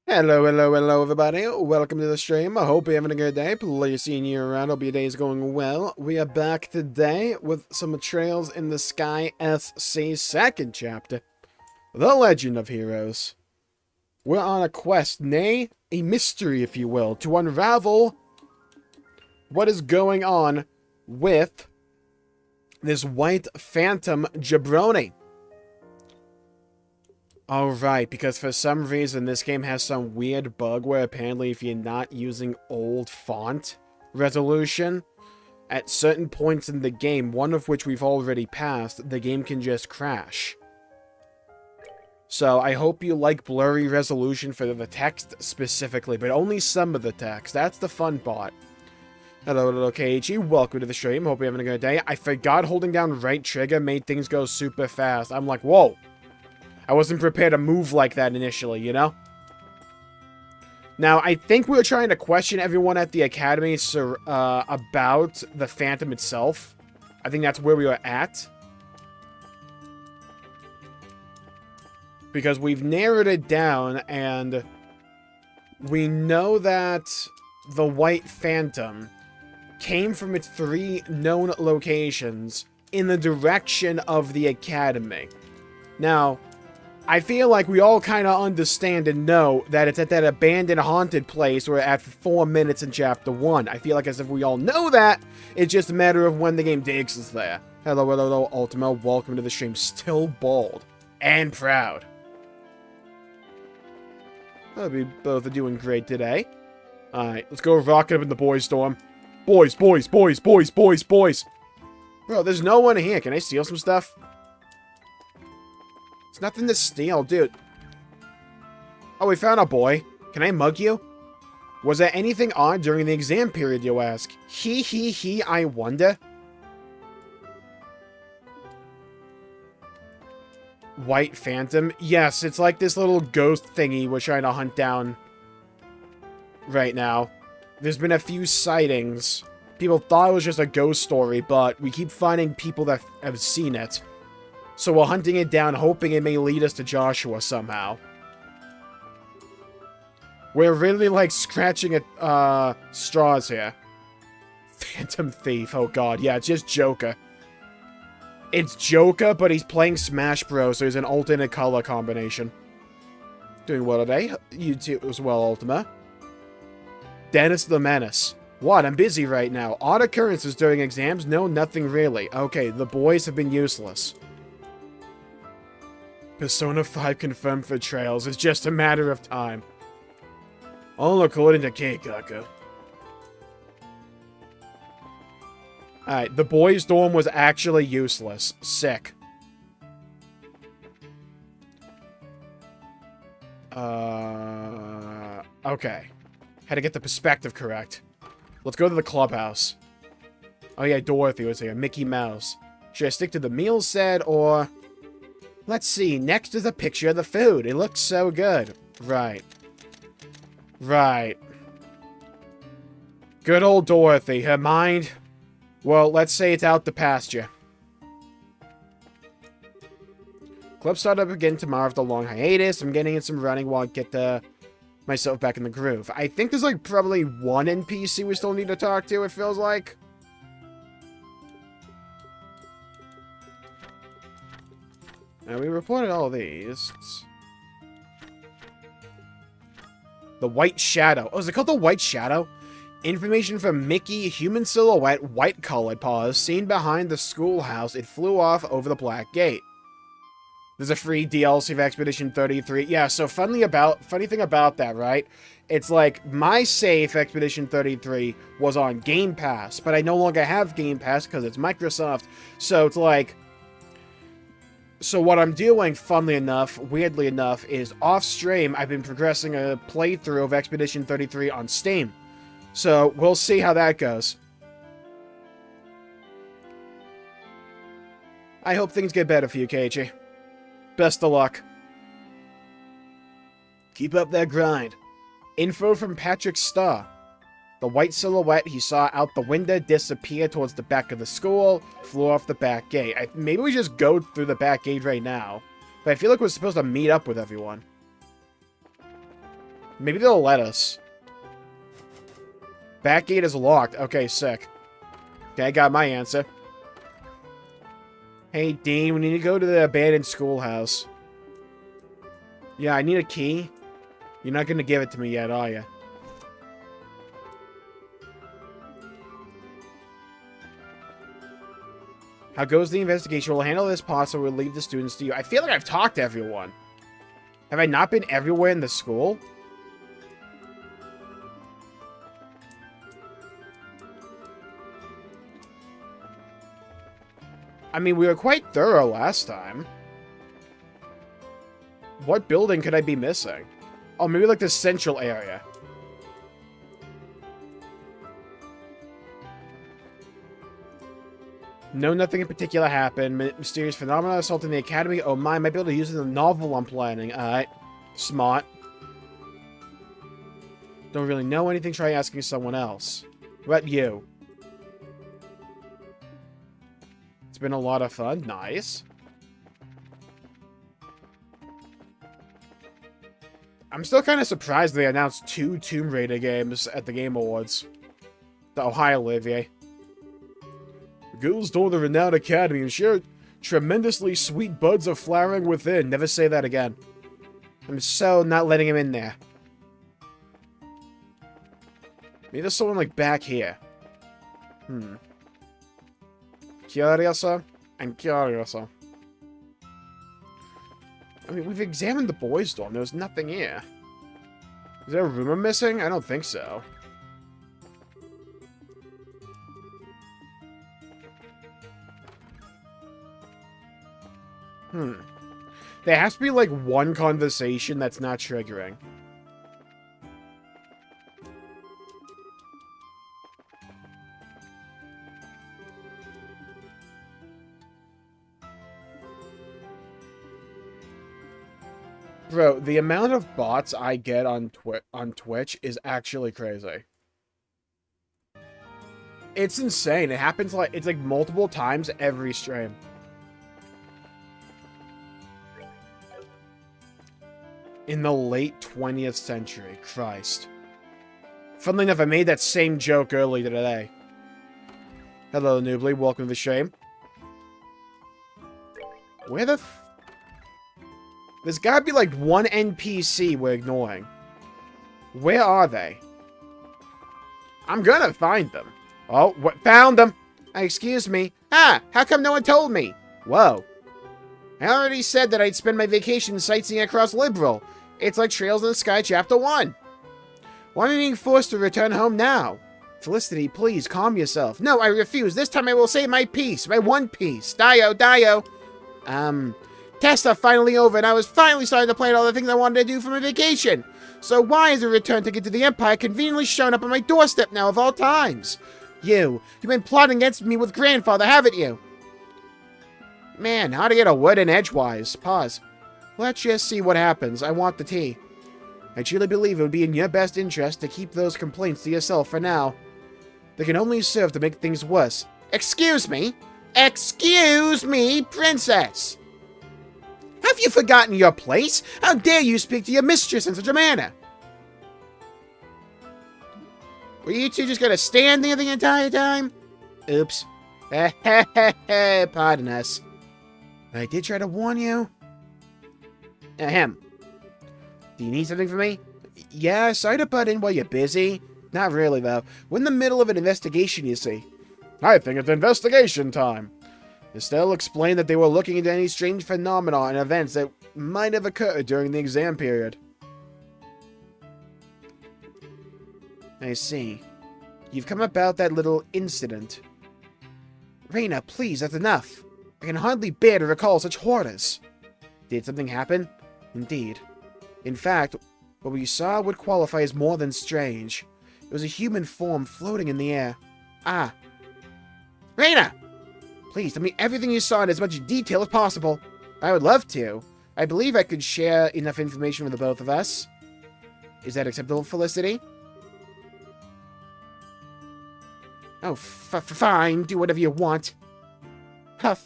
Hello, hello, hello, everybody. Welcome to the stream. I hope you're having a good day. Please seeing you around. Hope your day is going well. We are back today with some Trails in the Sky SC second chapter. The Legend of Heroes. We're on a quest, nay, a mystery, if you will, to unravel what is going on with this white phantom jabroni. Alright, because for some reason this game has some weird bug where apparently if you're not using old font resolution, at certain points in the game, one of which we've already passed, the game can just crash. So I hope you like blurry resolution for the text specifically, but only some of the text. That's the fun part. Hello, little Keiichi. Welcome to the stream. Hope you're having a good day. I forgot holding down right trigger made things go super fast. I'm like, whoa. I wasn't prepared to move like that initially, you know? Now, I think we were trying to question everyone at the academy about the Phantom itself. I think that's where we were at. Because we've narrowed it down, and we know that the White Phantom came from its 3 known locations in the direction of the academy. Now, I feel like we all kind of understand and know that it's at that abandoned haunted place we're at for 4 minutes in Chapter 1. I feel like as if we all know that, it's just a matter of when the game takes us there. Hello, hello, hello, Ultima. Welcome to the stream. Still bald. And proud. Hope you both are doing great today. Alright, let's go rock it up in the boys' dorm. Boys, boys, boys, boys, boys, boys. Bro, there's no one here. Can I steal some stuff? It's nothing to steal, dude. Oh, we found a boy. Can I mug you? Was there anything odd during the exam period, you ask? He, I wonder. White Phantom? Yes, it's like this little ghost thingy we're trying to hunt down right now. There's been a few sightings. People thought it was just a ghost story, but we keep finding people that have seen it. So we're hunting it down, hoping it may lead us to Joshua somehow. We're really, like, scratching at, straws here. Phantom Thief, oh god, yeah, it's just Joker. It's Joker, but he's playing Smash Bros, so he's an alternate color combination. Doing well today. You too as well, Ultima. Dennis the Menace. What? I'm busy right now. Odd occurrences during exams? No, nothing really. Okay, the boys have been useless. Persona 5 confirmed for Trails. It's just a matter of time. All according to Keikaku. Alright, the boys' dorm was actually useless. Sick. Okay. Had to get the perspective correct. Let's go to the clubhouse. Oh yeah, Dorothy was here. Mickey Mouse. Should I stick to the meal set, or... Let's see, next is a picture of the food. It looks so good. Right. Right. Good old Dorothy. Her mind... Well, let's say it's out to pasture. Club start up again tomorrow after a long hiatus. I'm getting in some running while I get myself back in the groove. I think there's like probably one NPC we still need to talk to, it feels like. Now, we reported all these. The White Shadow. Oh, is it called the White Shadow? Information from Mickey, human silhouette, white-colored paws, seen behind the schoolhouse. It flew off over the black gate. There's a free DLC of Expedition 33. Yeah, so funny thing about that, right? It's like, my save Expedition 33 was on Game Pass, but I no longer have Game Pass because it's Microsoft. So it's like... So what I'm doing, funnily enough, weirdly enough, is off-stream, I've been progressing a playthrough of Expedition 33 on Steam. So, we'll see how that goes. I hope things get better for you, Keiichi. Best of luck. Keep up that grind. Info from Patrick Starr. The white silhouette he saw out the window disappeared towards the back of the school, flew off the back gate. Maybe we just go through the back gate right now. But I feel like we're supposed to meet up with everyone. Maybe they'll let us. Back gate is locked. Okay, sick. Okay, I got my answer. Hey, Dean, we need to go to the abandoned schoolhouse. Yeah, I need a key. You're not going to give it to me yet, are you? How goes the investigation? We'll handle this part, so we'll leave the students to you. I feel like I've talked to everyone. Have I not been everywhere in the school? I mean, we were quite thorough last time. What building could I be missing? Oh, maybe like the central area. No, nothing in particular happened. Mysterious phenomena assaulting the academy. Oh my, might be able to use it in the novel I'm planning. Alright. Smart. Don't really know anything. Try asking someone else. What you? It's been a lot of fun. Nice. I'm still kind of surprised they announced 2 Tomb Raider games at the Game Awards. Oh, hi, Olivier. Ghouls door the renowned academy and share tremendously sweet buds of flowering within. Never say that again. I'm so not letting him in there. Maybe there's someone, like, back here. Curioso and curioso. I mean, we've examined the boys' dorm. There's nothing here. Is there a room I'm missing? I don't think so. There has to be, like, one conversation that's not triggering. Bro, the amount of bots I get on Twitch is actually crazy. It's insane. It happens like, it's like multiple times every stream. In the late 20th century. Christ. Funnily enough, I made that same joke earlier today. Hello, Noobly. Welcome to the stream. Where the There's gotta be like one NPC we're ignoring. Where are they? I'm gonna find them. Oh, what? Found them! Excuse me. Ah, how come no one told me? Whoa. I already said that I'd spend my vacation sightseeing across Liberal. It's like Trails in the Sky Chapter 1. Why am I being forced to return home now? Felicity, please, calm yourself. No, I refuse. This time I will say my piece. My one piece. Dio. Tests are finally over, and I was finally starting to plan all the things I wanted to do for my vacation. So why is a return ticket to the Empire conveniently shown up on my doorstep now of all times? You've been plotting against me with Grandfather, haven't you? Man, how to get a word in edgewise. Pause. Let's just see what happens. I want the tea. I truly believe it would be in your best interest to keep those complaints to yourself for now. They can only serve to make things worse. Excuse me? Excuse me, princess! Have you forgotten your place? How dare you speak to your mistress in such a manner? Were you two just gonna stand there the entire time? Oops. Pardon us. I did try to warn you. Ahem. Do you need something from me? Yeah, sorry to butt in while you're busy. Not really, though. We're in the middle of an investigation, you see. I think it's investigation time. Estelle explained that they were looking into any strange phenomena and events that might have occurred during the exam period. I see. You've come about that little incident. Reina, please, that's enough. I can hardly bear to recall such horrors. Did something happen? Indeed. In fact, what we saw would qualify as more than strange. It was a human form floating in the air. Ah. Reina! Please, tell me everything you saw in as much detail as possible. I would love to. I believe I could share enough information with the both of us. Is that acceptable, Felicity? Oh, fine. Do whatever you want. Huff.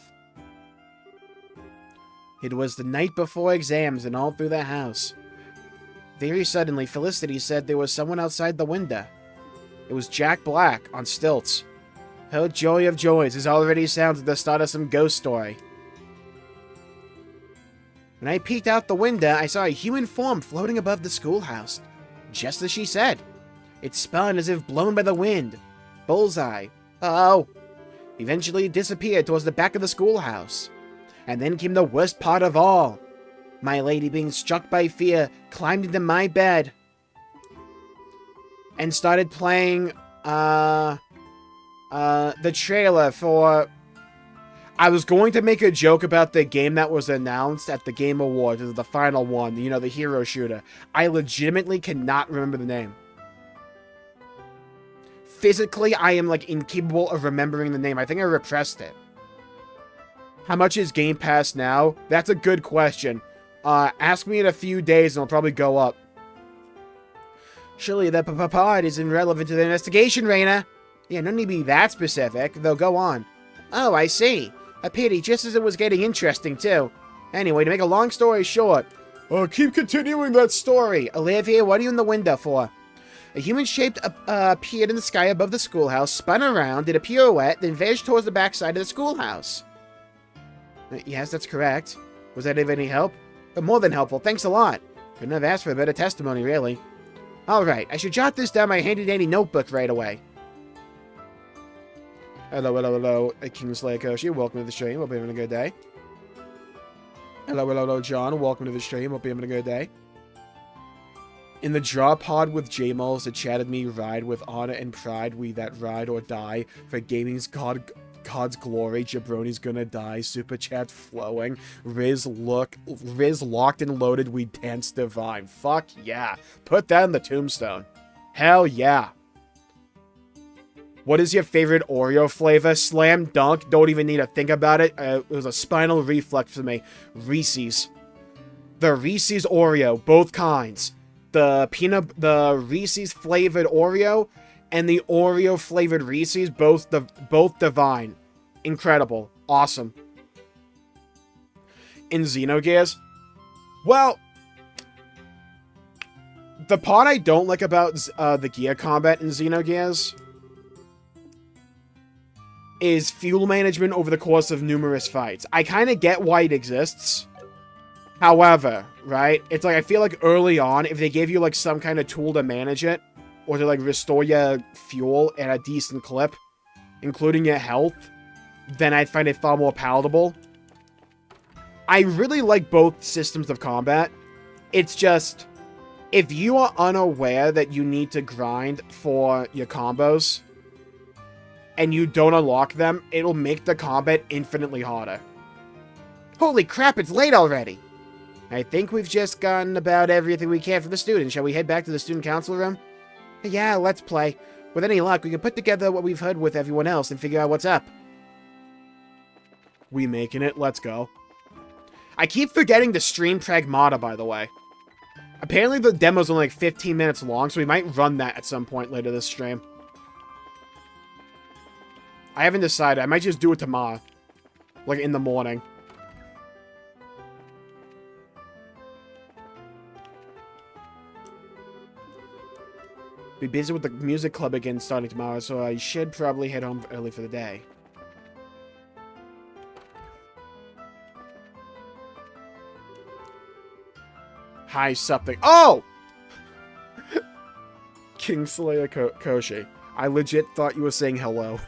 It was the night before exams and all through the house. Very suddenly, Felicity said there was someone outside the window. It was Jack Black, on stilts. Oh, joy of joys, this already sounds like the start of some ghost story. When I peeked out the window, I saw a human form floating above the schoolhouse. Just as she said. It spun as if blown by the wind. Bullseye. Oh. Eventually disappeared towards the back of the schoolhouse. And then came the worst part of all. My lady, being struck by fear, climbed into my bed and started playing, the trailer for... I was going to make a joke about the game that was announced at the Game Awards, the final one, you know, the hero shooter. I legitimately cannot remember the name. Physically, I am, like, incapable of remembering the name. I think I repressed it. How much is Game Pass now? That's a good question. Ask me in a few days and it'll probably go up. Surely the part is irrelevant to the investigation, Raina. Yeah, no need to be that specific, though go on. Oh, I see. A pity, just as it was getting interesting, too. Anyway, to make a long story short... keep continuing that story. Olivia, what are you in the window for? A human shape appeared in the sky above the schoolhouse, spun around, did a pirouette, then vegged towards the backside of the schoolhouse. Yes, that's correct. Was that of any help? More than helpful, thanks a lot. Couldn't have asked for a better testimony, really. Alright, I should jot this down in my handy-dandy notebook right away. Hello, Kingslayer Koshi. Welcome to the stream. Hope you're having a good day. Hello, John. Welcome to the stream. Hope you're having a good day. In the draw pod with Jmulls, that chatted me ride with honor and pride. We that ride or die for gaming's God's glory. Jabroni's gonna die. Super chat flowing. Riz locked and loaded. We dance divine. Fuck yeah. Put that in the tombstone. Hell yeah. What is your favorite Oreo flavor? Slam dunk. Don't even need to think about it. It was a spinal reflex for me. Reese's. The Reese's Oreo. Both kinds. The Reese's flavored Oreo and the Oreo flavored Reese's. Both divine. Incredible. Awesome. In Xenogears? Well... the part I don't like about the gear combat in Xenogears... is fuel management over the course of numerous fights. I kind of get why it exists. However, right, it's like, I feel like early on, if they gave you, like, some kind of tool to manage it, or to, like, restore your fuel at a decent clip, including your health, then I'd find it far more palatable. I really like both systems of combat. It's just, if you are unaware that you need to grind for your combos, and you don't unlock them, it'll make the combat infinitely harder. Holy crap, it's late already! I think we've just gotten about everything we can for the students. Shall we head back to the student council room? Yeah, let's play. With any luck, we can put together what we've heard with everyone else and figure out what's up. We making it? Let's go. I keep forgetting to stream Pragmata, by the way. Apparently the demo's only like 15 minutes long, so we might run that at some point later this stream. I haven't decided. I might just do it tomorrow. Like, in the morning. Be busy with the music club again starting tomorrow, so I should probably head home early for the day. Hi, something. Oh! Kingslayer Koshi. I legit thought you were saying hello.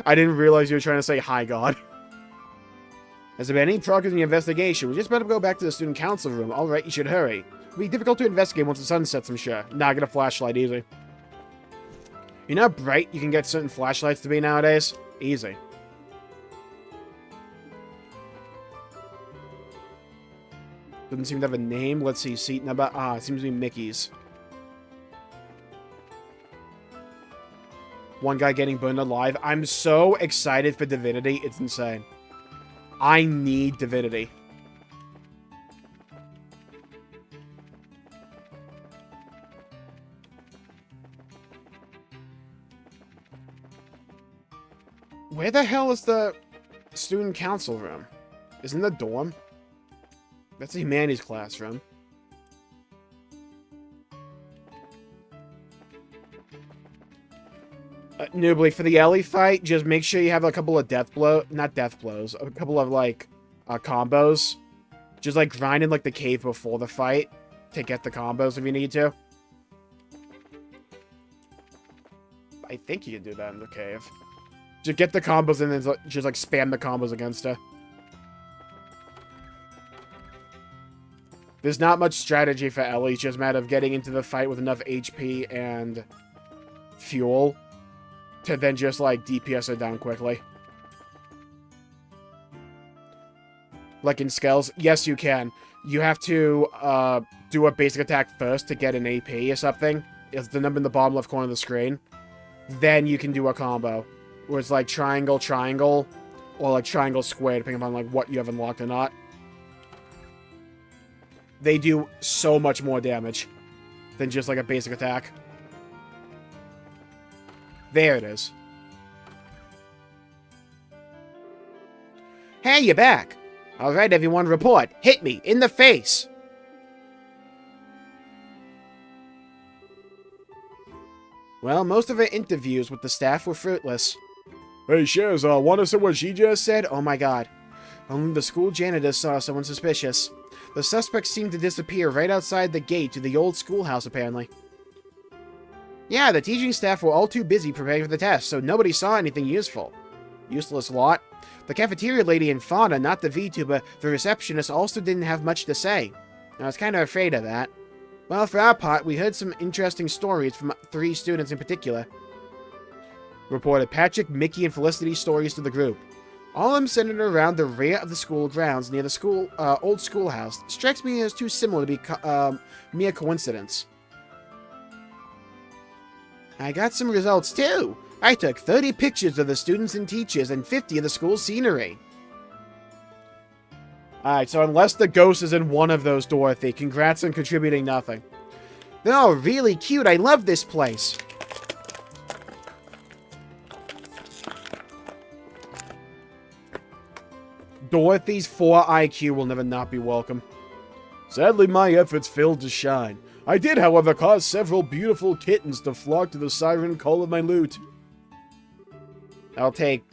I didn't realize you were trying to say hi, God. Has there been any progress in the investigation? We just better go back to the student council room. Alright, you should hurry. It'll be difficult to investigate once the sun sets, I'm sure. Nah, get a flashlight, easy. You know how bright you can get certain flashlights to be nowadays? Easy. Doesn't seem to have a name. Let's see, seat number. Ah, it seems to be Mickey's. One guy getting burned alive. I'm so excited for Divinity. It's insane. I need Divinity. Where the hell is the student council room? Isn't the dorm? That's the humanities classroom. Noobly, for the Ellie fight, just make sure you have a couple of not death blows, a couple of, like, combos. Just, like, grind in, like, the cave before the fight to get the combos if you need to. I think you can do that in the cave. Just get the combos and then just, like, spam the combos against her. There's not much strategy for Ellie, it's just a matter of getting into the fight with enough HP and fuel to then just, like, DPS her down quickly. Like in Skells, yes, you can. You have to do a basic attack first to get an AP or something. It's the number in the bottom left corner of the screen. Then you can do a combo, where it's like triangle, triangle, or like triangle, square, depending upon like what you have unlocked or not. They do so much more damage than just like a basic attack. There it is. Hey, you're back. All right, everyone, report. Hit me in the face. Well, most of her interviews with the staff were fruitless. Hey, Shiz, wanna see what she just said? Oh my god. Only the school janitor saw someone suspicious. The suspect seemed to disappear right outside the gate to the old schoolhouse, apparently. Yeah, the teaching staff were all too busy preparing for the test, so nobody saw anything useful. Useless lot. The cafeteria lady and Fauna, not the VTuber, the receptionist, also didn't have much to say. I was kind of afraid of that. Well, for our part, we heard some interesting stories from 3 students in particular. Reported Patrick, Mickey, and Felicity's stories to the group. All of them centered around the rear of the school grounds near the old schoolhouse. Strikes me as too similar to be mere coincidence. I got some results too. I took 30 pictures of the students and teachers and 50 of the school's scenery. Alright, so unless the ghost is in one of those, Dorothy, congrats on contributing nothing. They're all really cute. I love this place. Dorothy's 4 IQ will never not be welcome. Sadly, my efforts failed to shine. I did, however, cause several beautiful kittens to flock to the siren call of my loot. I'll take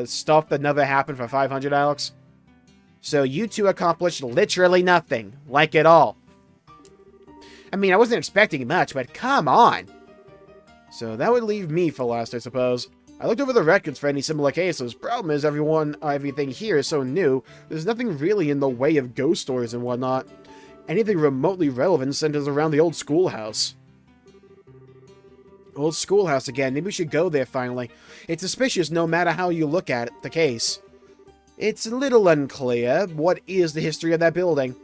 stuff that never happened for 500, Alex. So you 2 accomplished literally nothing. Like it all. I mean, I wasn't expecting much, but come on. So that would leave me for last, I suppose. I looked over the records for any similar cases. Problem is, everything here is so new, there's nothing really in the way of ghost stories and whatnot. Anything remotely relevant centers around the old schoolhouse. Old schoolhouse again. Maybe we should go there finally. It's suspicious no matter how you look at it, the case. It's a little unclear. What is the history of that building?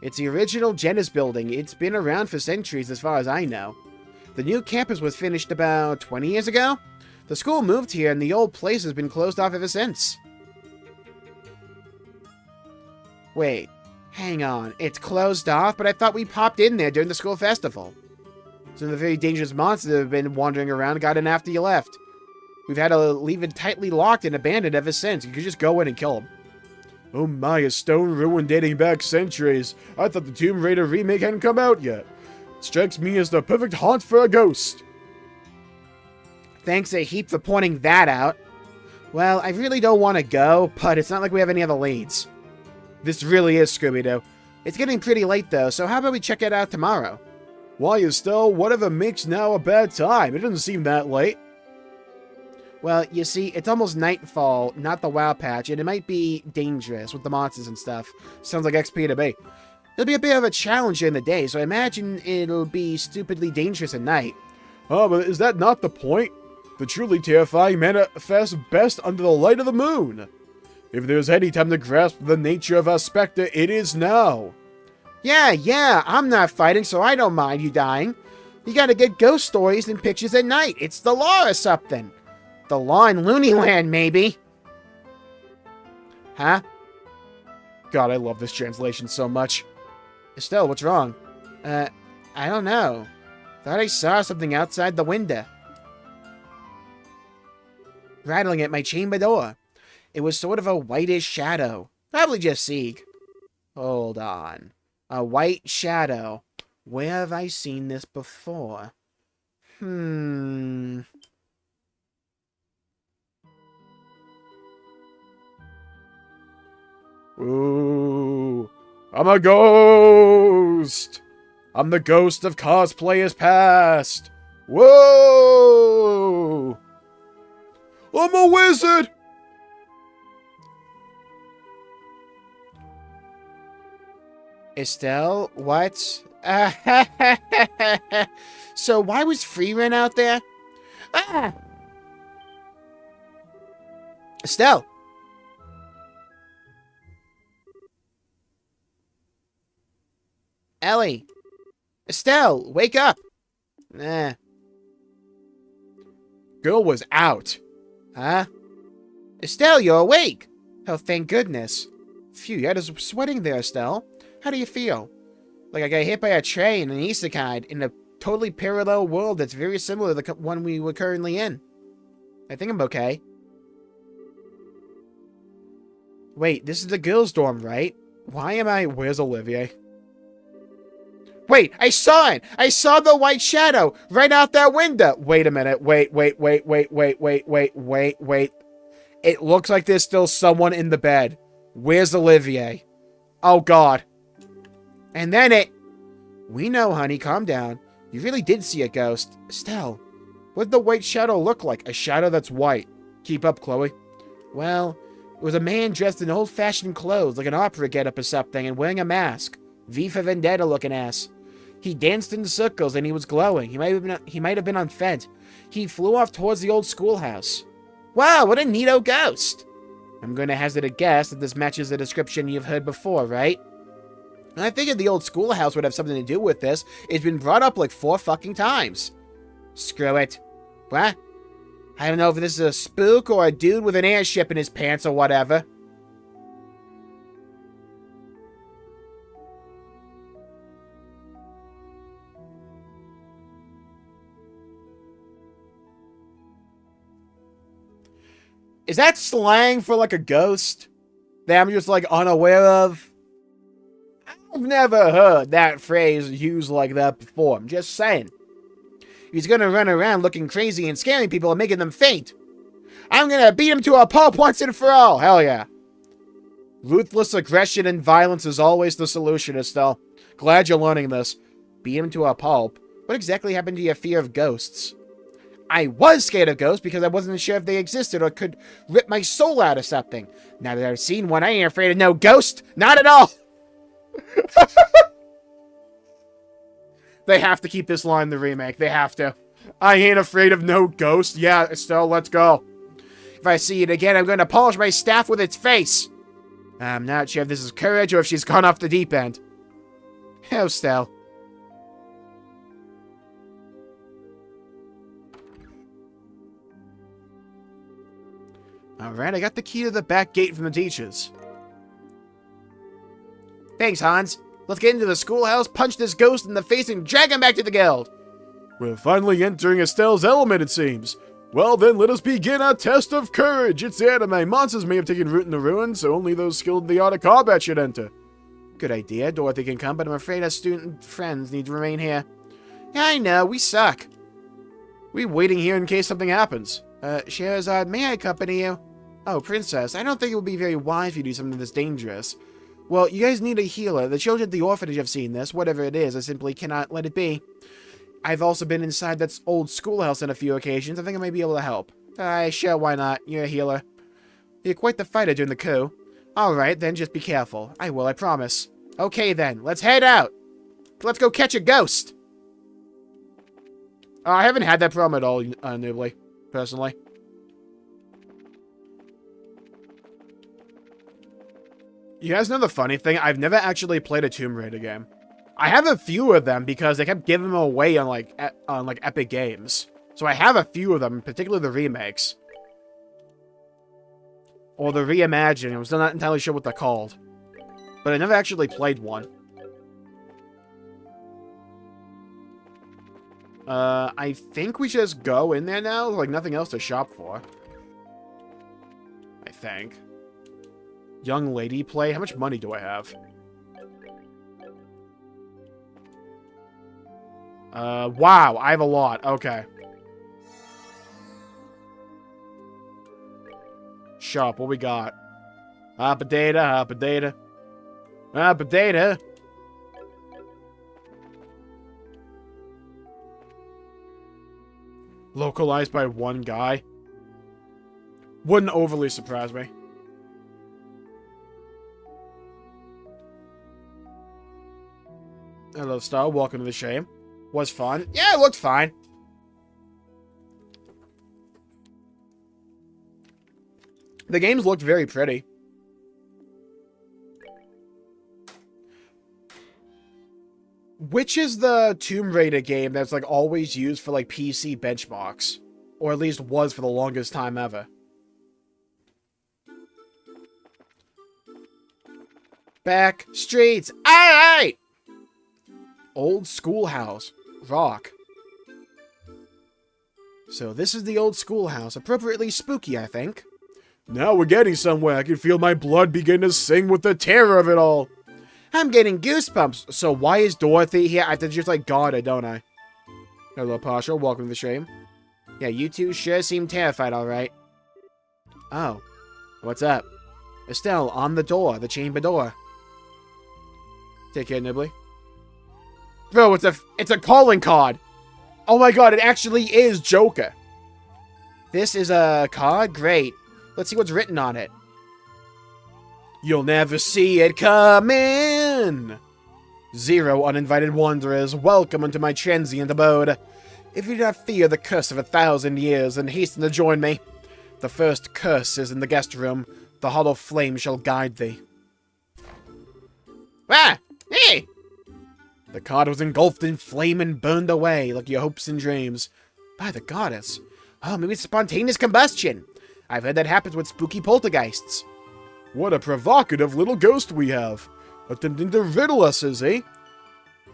It's the original Jenna's building. It's been around for centuries as far as I know. The new campus was finished about 20 years ago. The school moved here and the old place has been closed off ever since. Wait, hang on. It's closed off, but I thought we popped in there during the school festival. Some of the very dangerous monsters that have been wandering around got in after you left. We've had to leave it tightly locked and abandoned ever since. You could just go in and kill them. Oh my, a stone ruin dating back centuries. I thought the Tomb Raider remake hadn't come out yet. It strikes me as the perfect haunt for a ghost. Thanks a heap for pointing that out. Well, I really don't want to go, but it's not like we have any other leads. This really is Scooby-Doo. It's getting pretty late though, so how about we check it out tomorrow? Why, Estelle, whatever makes now a bad time? It doesn't seem that late. Well, you see, it's almost nightfall, not the WoW patch, and it might be dangerous with the monsters and stuff. Sounds like XP to me. It'll be a bit of a challenge during the day, so I imagine it'll be stupidly dangerous at night. Oh, but is that not the point? The truly terrifying manifests best under the light of the moon. If there's any time to grasp the nature of our specter, it is now. Yeah, I'm not fighting, so I don't mind you dying. You gotta get ghost stories and pictures at night. It's the law or something. The law in Looneyland, maybe. Huh? God, I love this translation so much. Estelle, what's wrong? I don't know. Thought I saw something outside the window. Rattling at my chamber door. It was sort of a whitish shadow. Probably just Sieg. Hold on. A white shadow. Where have I seen this before? Ooh. I'm a ghost! I'm the ghost of cosplayers past! Whoa! I'm a wizard! Estelle, what? So why was Freeman out there? Ah! Estelle! Ellie! Estelle, wake up! Girl was out. Huh? Estelle, you're awake! Oh, thank goodness. Phew, you had us sweating there, Estelle. How do you feel? Like I got hit by a train in an isekai in a totally parallel world that's very similar to the one we were currently in. I think I'm okay. Wait, this is the girls' dorm, right? Why am I... Where's Olivier? Wait, I saw it! I saw the white shadow right out that window! Wait a minute. Wait. It looks like there's still someone in the bed. Where's Olivier? Oh, God. And then it... We know, honey. Calm down. You really did see a ghost. Estelle, what did the white shadow look like? A shadow that's white. Keep up, Chloe. Well, it was a man dressed in old-fashioned clothes, like an opera getup or something, and wearing a mask. V for Vendetta-looking ass. He danced in circles, and he was glowing. He might have been unfed. He flew off towards the old schoolhouse. Wow, what a neato ghost! I'm going to hazard a guess that this matches the description you've heard before, right? And I figured the old schoolhouse would have something to do with this. It's been brought up like 4 fucking times. Screw it. What? I don't know if this is a spook or a dude with an airship in his pants or whatever. Is that slang for like a ghost that I'm just like unaware of? I've never heard that phrase used like that before. I'm just saying. He's gonna run around looking crazy and scaring people and making them faint. I'm gonna beat him to a pulp once and for all. Hell yeah. Ruthless aggression and violence is always the solution, Estelle. Glad you're learning this. Beat him to a pulp? What exactly happened to your fear of ghosts? I was scared of ghosts because I wasn't sure if they existed or could rip my soul out or something. Now that I've seen one, I ain't afraid of no ghost. Not at all. They have to keep this line in the remake. They have to. I ain't afraid of no ghost. Yeah, Estelle, let's go. If I see it again, I'm going to polish my staff with its face. I'm not sure if this is courage or if she's gone off the deep end. Oh, Estelle. Alright, I got the key to the back gate from the teachers. Thanks, Hans. Let's get into the schoolhouse, punch this ghost in the face, and drag him back to the guild. We're finally entering Estelle's element, it seems. Well then, let us begin our test of courage. It's anime. Monsters may have taken root in the ruins, so only those skilled in the art of combat should enter. Good idea. Dorothy can come, but I'm afraid our student friends need to remain here. Yeah, I know. We suck. We're waiting here in case something happens. Scheherazade, may I accompany you? Oh, Princess, I don't think it would be very wise if you do something this dangerous. Well, you guys need a healer. The children at the orphanage have seen this. Whatever it is, I simply cannot let it be. I've also been inside that old schoolhouse on a few occasions. I think I might be able to help. Sure, why not? You're a healer. You're quite the fighter during the coup. Alright, then just be careful. I will, I promise. Okay then, let's head out. Let's go catch a ghost. I haven't had that problem at all, Noobly, personally. You guys know the funny thing? I've never actually played a Tomb Raider game. I have a few of them because they kept giving them away on like Epic Games. So I have a few of them, particularly the remakes. Or the reimagining. I'm still not entirely sure what they're called. But I never actually played one. I think we should just go in there now. Like, nothing else to shop for. I think. Young lady play? How much money do I have? Wow, I have a lot. Okay. Shop, what we got? Potato, potato. Potato. Localized by one guy. Wouldn't overly surprise me. Hello, Star. Welcome to the stream. Was fun. Yeah, it looked fine. The games looked very pretty. Which is the Tomb Raider game that's like always used for like PC benchmarks? Or at least was for the longest time ever. Back streets. Alright! Old schoolhouse. Rock. So this is the old schoolhouse. Appropriately spooky, I think. Now we're getting somewhere. I can feel my blood begin to sing with the terror of it all. I'm getting goosebumps. So why is Dorothy here? I have to just like guard her, don't I? Hello, Pasha. Welcome to the stream. Yeah, you two sure seem terrified, alright. Oh. What's up? Estelle, on the door. The chamber door. Take care, Nibbly. Bro, it's a calling card. Oh my god, it actually is Joker. This is a card? Great. Let's see what's written on it. You'll never see it coming. 0 uninvited wanderers, welcome unto my transient abode. If you do not fear the curse of 1,000 years, then hasten to join me. The first curse is in the guest room. The hollow flame shall guide thee. Ah! Hey! The card was engulfed in flame and burned away, like your hopes and dreams. By the goddess. Oh, maybe it's spontaneous combustion. I've heard that happens with spooky poltergeists. What a provocative little ghost we have. Attempting to riddle us, is he?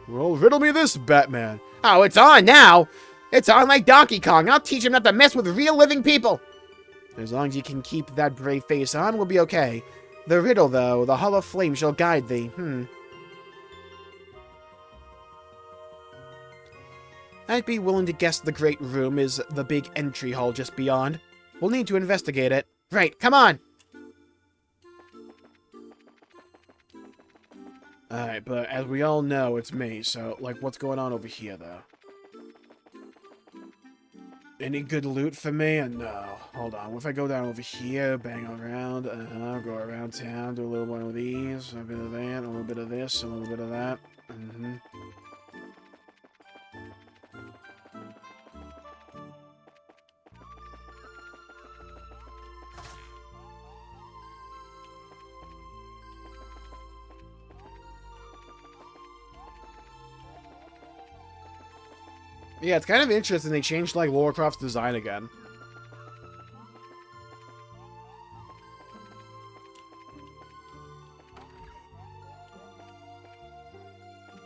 Well, riddle me this, Batman. Oh, it's on now! It's on like Donkey Kong. I'll teach him not to mess with real living people. As long as you can keep that brave face on, we'll be okay. The riddle, though, the hollow flame shall guide thee. I'd be willing to guess the great room is the big entry hall just beyond. We'll need to investigate it. Right, come on! Alright, but as we all know, it's me, so, like, what's going on over here, though? Any good loot for me? No. Hold on. What if I go down over here, bang around, go around town, do a little one of these, a bit of that, a little bit of this, a little bit of that. Yeah, it's kind of interesting they changed, like, Lara Croft's design again.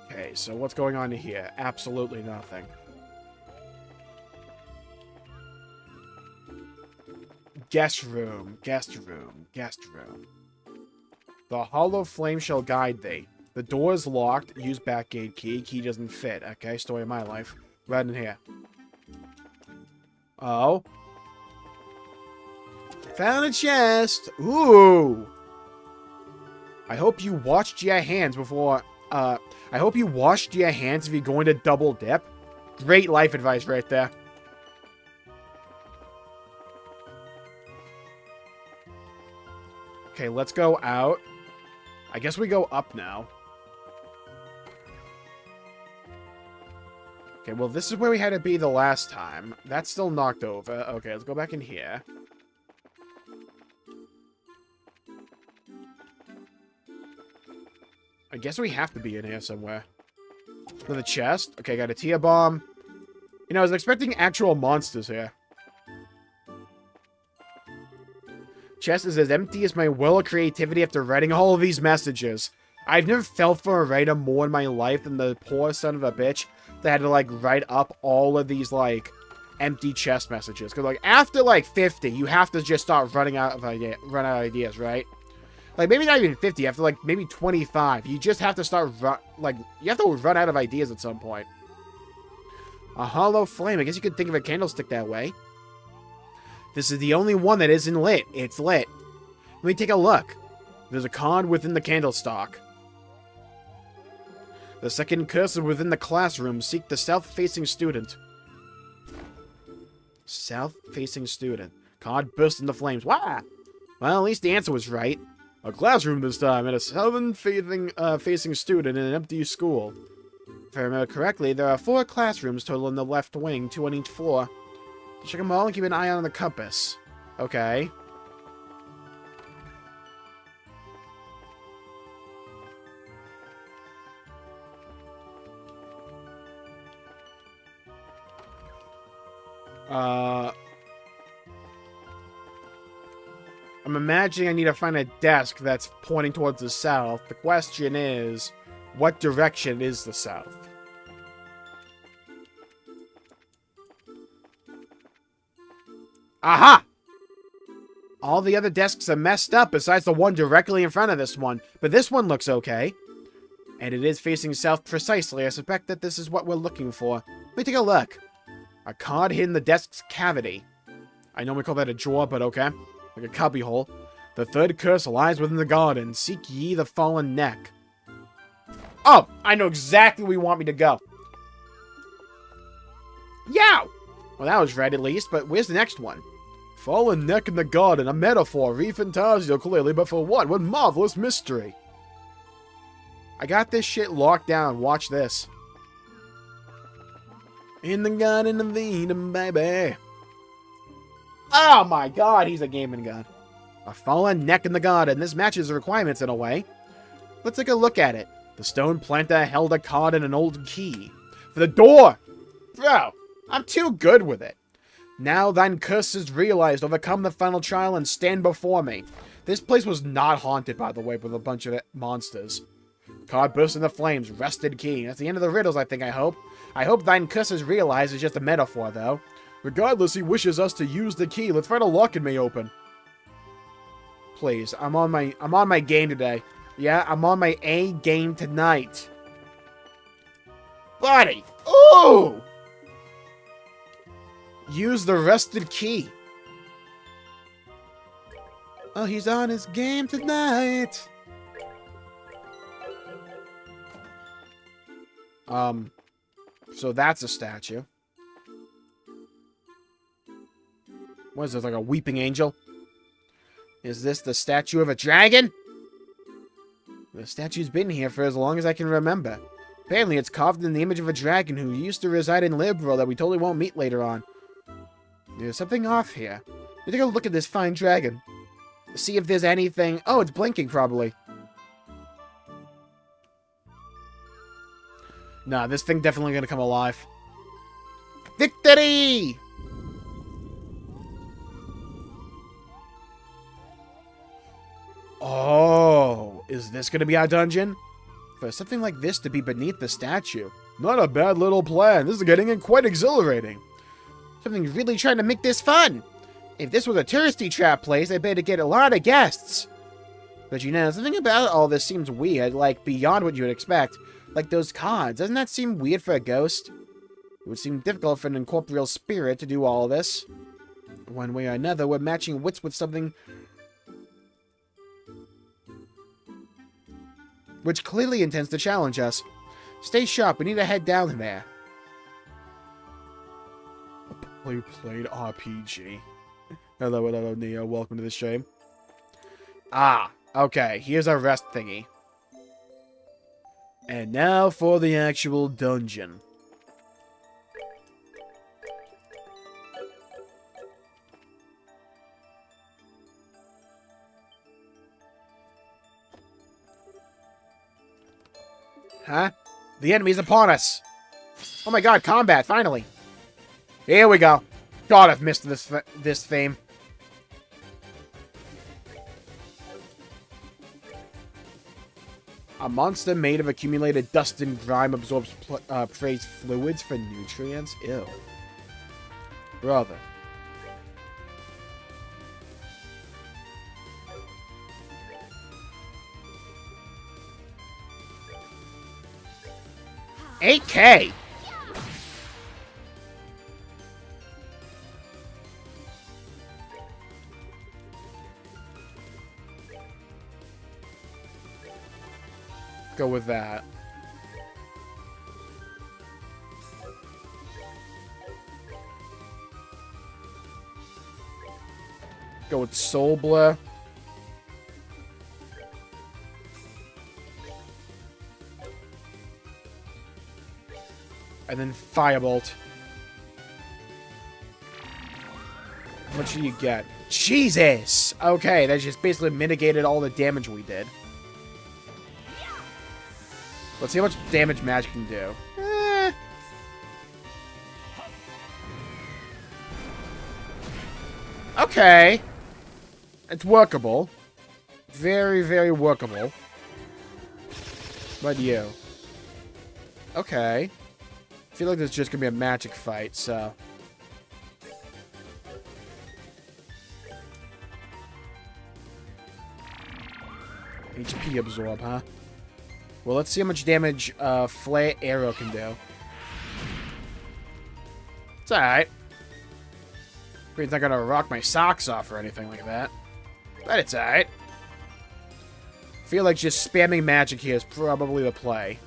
Okay, so what's going on here? Absolutely nothing. Guest room, guest room, guest room. The hollow flame shall guide thee. The door is locked. Use backgate key. Key doesn't fit. Okay, story of my life. Right in here. Oh. Found a chest. Ooh. I hope you washed your hands before... I hope you washed your hands if you're going to double dip. Great life advice right there. Okay, let's go out. I guess we go up now. Okay, well, this is where we had to be the last time. That's still knocked over. Okay, let's go back in here. I guess we have to be in here somewhere. Another chest. Okay, got a tear bomb. You know, I was expecting actual monsters here. Chest is as empty as my well of creativity after writing all of these messages. I've never felt for a writer more in my life than the poor son of a bitch that had to, like, write up all of these, like, empty chest messages. Because, like, after, like, 50, you have to just start running out of ideas, right? Like, maybe not even 50, after, like, maybe 25. You just have to start, you have to run out of ideas at some point. A hollow flame. I guess you could think of a candlestick that way. This is the only one that isn't lit. It's lit. Let me take a look. There's a card within the candlestick. The second cursor within the classroom. Seek the south-facing student. South-facing student. Card burst into flames. Wah! Well, at least the answer was right. A classroom this time, and a southern-facing student in an empty school. If I remember correctly, there are 4 classrooms total in the left wing, 2 on each floor. Check them all and keep an eye on the compass. Okay. I'm imagining I need to find a desk that's pointing towards the south. The question is, what direction is the south? Aha! All the other desks are messed up besides the one directly in front of this one, but this one looks okay. And it is facing south precisely. I suspect that this is what we're looking for. Let me take a look. A card hid in the desk's cavity. I normally call that a drawer, but okay. Like a cubby hole. The third curse lies within the garden. Seek ye the fallen neck. Oh, I know exactly where you want me to go. Yow! Well, that was right at least, but where's the next one? Fallen neck in the garden, a metaphor, re-fantasio clearly, but for what? What marvelous mystery. I got this shit locked down. Watch this. In the garden of Eden, baby. Oh my god, he's a gaming god. A fallen neck in the garden. This matches the requirements in a way. Let's take a look at it. The stone planter held a card and an old key. For the door! Bro, I'm too good with it. Now thine curse is realized. Overcome the final trial and stand before me. This place was not haunted, by the way, with a bunch of monsters. Card burst into flames. Rested key. That's the end of the riddles, I think, I hope. I hope thine curse is realized is just a metaphor, though. Regardless, he wishes us to use the key. Let's try to lock it may open. Please, I'm on my game today. Yeah, I'm on my A game tonight. Buddy! Ooh! Use the rested key. Oh, he's on his game tonight. So that's a statue. What is this, like a weeping angel? Is this the statue of a dragon? The statue's been here for as long as I can remember. Apparently it's carved in the image of a dragon who used to reside in Liberal that we totally won't meet later on. There's something off here. You take a look at this fine dragon. See if there's anything... Oh, it's blinking, probably. Nah, this thing definitely gonna come alive. Victory! Oh, is this gonna be our dungeon? For something like this to be beneath the statue. Not a bad little plan. This is getting quite exhilarating. Something's really trying to make this fun. If this was a touristy trap place, I bet it'd get a lot of guests. But you know, something about all this seems weird, like beyond what you would expect. Like those cards. Doesn't that seem weird for a ghost? It would seem difficult for an incorporeal spirit to do all this. One way or another, we're matching wits with something which clearly intends to challenge us. Stay sharp, we need to head down there. We played RPG. Hello, hello, Neo. Welcome to the stream. Ah, okay. Here's our rest thingy. And now for the actual dungeon. Huh? The enemy's upon us! Oh my god, combat, finally! Here we go. God, I've missed this theme. A monster made of accumulated dust and grime absorbs praise fluids for nutrients? Ew. Brother. $8K! Go with that. Go with Soul Blur. And then Firebolt. How much do you get? Jesus! Okay, that just basically mitigated all the damage we did. Let's see how much damage magic can do. Okay. It's workable. Very, very workable. But you. Okay. I feel like this is just gonna be a magic fight, so... HP absorb, huh? Well, let's see how much damage Flare Arrow can do. It's alright. It's not gonna rock my socks off or anything like that. But it's alright. I feel like just spamming magic here is probably the play.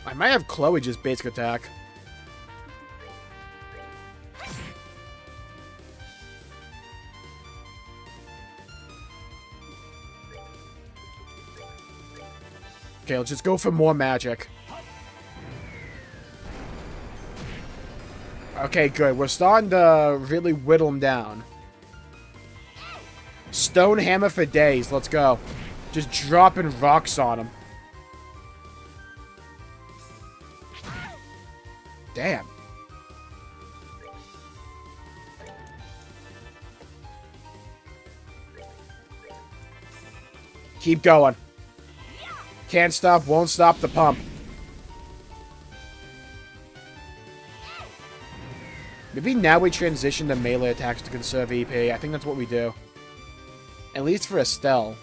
I might have Chloe just basic attack. Okay, let's just go for more magic. Okay, good. We're starting to really whittle him down. Stone Hammer for days. Let's go. Just dropping rocks on him. Damn. Keep going. Can't stop, won't stop the pump. Maybe now we transition to melee attacks to conserve EP. I think that's what we do. At least for Estelle.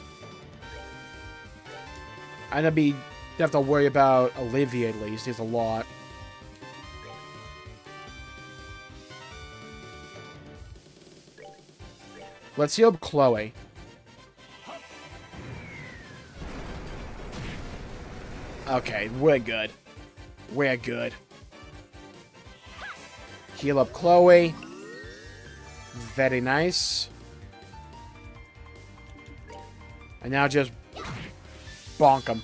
I'm gonna have to worry about Olivia at least. There's a lot. Let's heal up Chloe. Okay, we're good. We're good. Heal up Chloe. Very nice. And now just bonk him.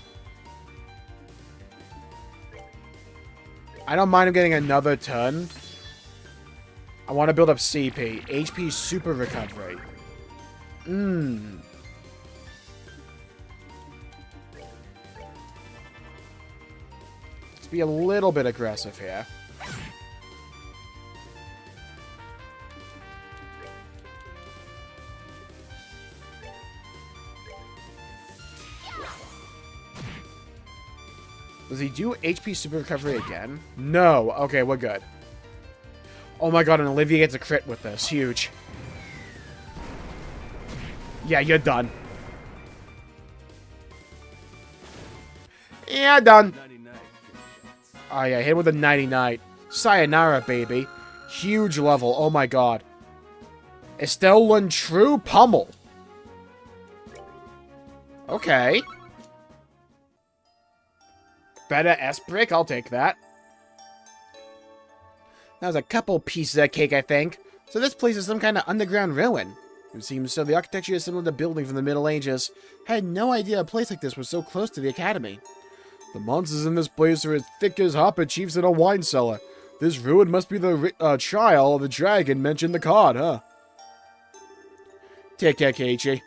I don't mind him getting another turn. I want to build up CP. HP super recovery. Let's be a little bit aggressive here. Does he do HP super recovery again? No. Okay, we're good. Oh my god, and Olivia gets a crit with this. Huge. Yeah, you're done. Yeah, done. Oh yeah, hit with a 99. Sayonara, baby. Huge level. Oh my god. Estelle Lund True Pummel. Okay. Better S-Brick, I'll take that. That was a couple pieces of cake, I think. So this place is some kind of underground ruin. It seems so. The architecture is similar to building from the Middle Ages. I had no idea a place like this was so close to the academy. The monsters in this place are as thick as hopper chiefs in a wine cellar. This ruin must be the trial of the dragon mentioned in the card, huh? Take care, Keiichi.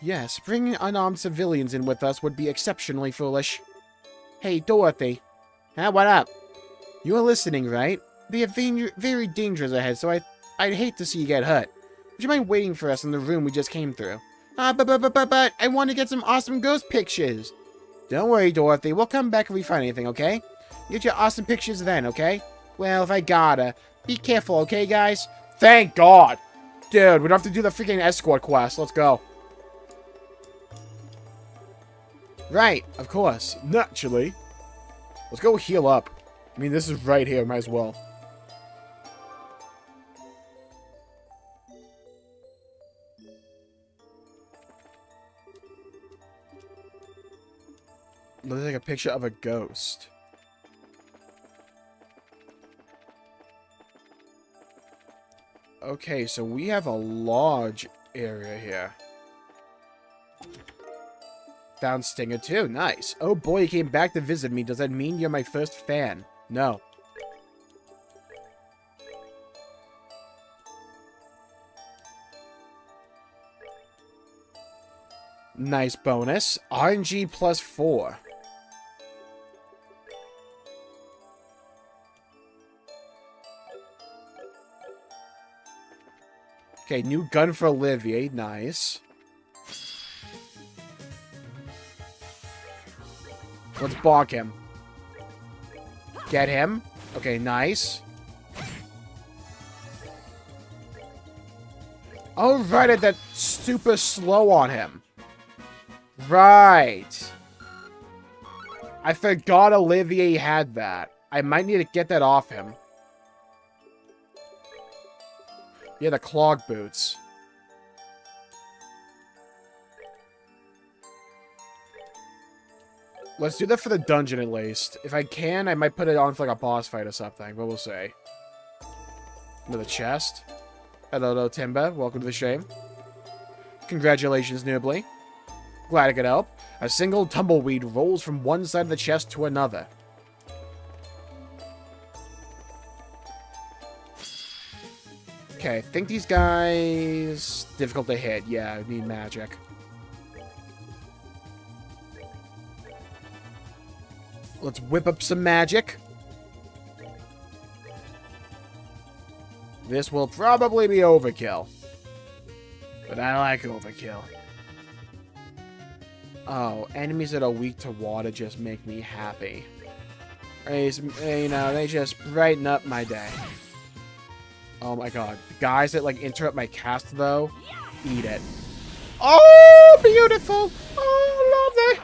Yes, bringing unarmed civilians in with us would be exceptionally foolish. Hey, Dorothy. Huh, what up? You're listening, right? They are very dangerous ahead, so I'd hate to see you get hurt. Would you mind waiting for us in the room we just came through? But I want to get some awesome ghost pictures. Don't worry, Dorothy. We'll come back if we find anything, okay? Get your awesome pictures then, okay? Well, if I gotta. Be careful, okay, guys? Thank God! Dude, we don't have to do the freaking escort quest. Let's go. Right, of course. Naturally. Let's go heal up. I mean, this is right here. Might as well. Looks like a picture of a ghost. Okay, so we have a large area here. Found Stinger too. Nice. Oh boy, you came back to visit me. Does that mean you're my first fan? No. Nice bonus. RNG plus 4. Okay, new gun for Olivier. Nice. Let's balk him. Get him. Okay, nice. Oh, right, that's super slow on him. Right. I forgot Olivier had that. I might need to get that off him. Yeah, the clog boots. Let's do that for the dungeon at least. If I can, I might put it on for like a boss fight or something, but we'll see. Another chest. Hello, Timber. Welcome to the stream. Congratulations, Noobly. Glad I could help. A single tumbleweed rolls from one side of the chest to another. Okay, I think these guys... difficult to hit. Yeah, need magic. Let's whip up some magic. This will probably be overkill. But I like overkill. Oh, enemies that are weak to water just make me happy. You know, they just brighten up my day. Oh my god. The guys that, like, interrupt my cast, though, eat it. Oh, beautiful! Oh, lovely!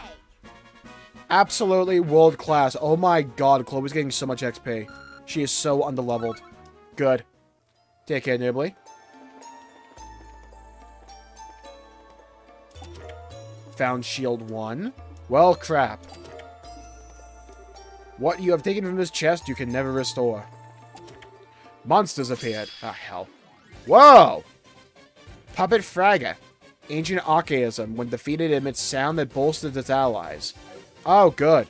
Absolutely world class. Oh my god, Chloe's getting so much XP. She is so underleveled. Good. Take care, Nibbly. Found shield 1. Well, crap. What you have taken from this chest, you can never restore. Monsters appeared. Ah, hell. Whoa! Puppet Fragger. Ancient archaism. When defeated, emits sound that bolsters its allies. Oh, good.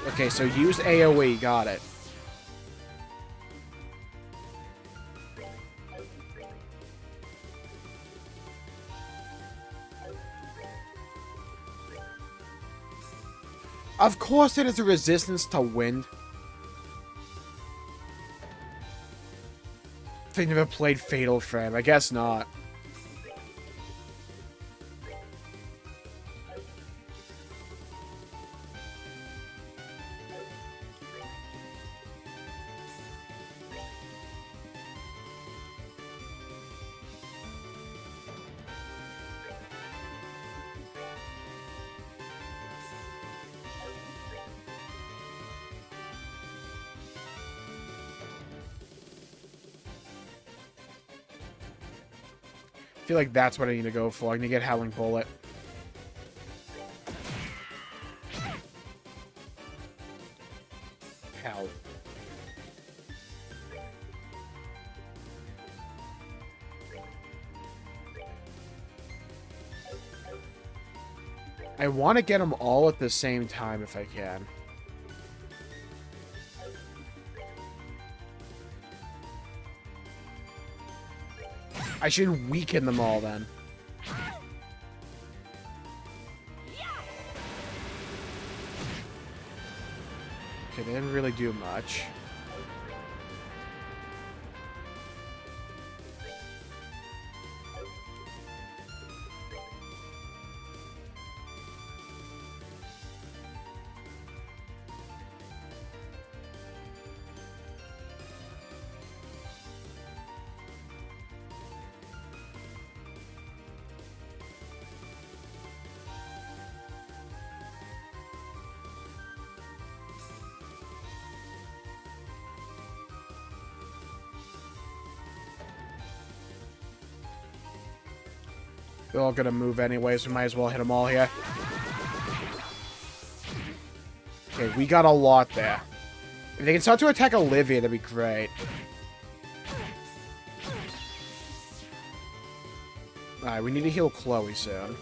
Okay, so use AoE. Got it. Of course it is a resistance to wind. They never played Fatal Frame. I guess not. I feel like that's what I need to go for. I need to get Howling Bullet. Hell. I want to get them all at the same time if I can. I should weaken them all then. Okay, they didn't really do much. They're all gonna move anyway, so we might as well hit them all here. Okay, we got a lot there. If they can start to attack Olivia, that'd be great. Alright, we need to heal Chloe soon.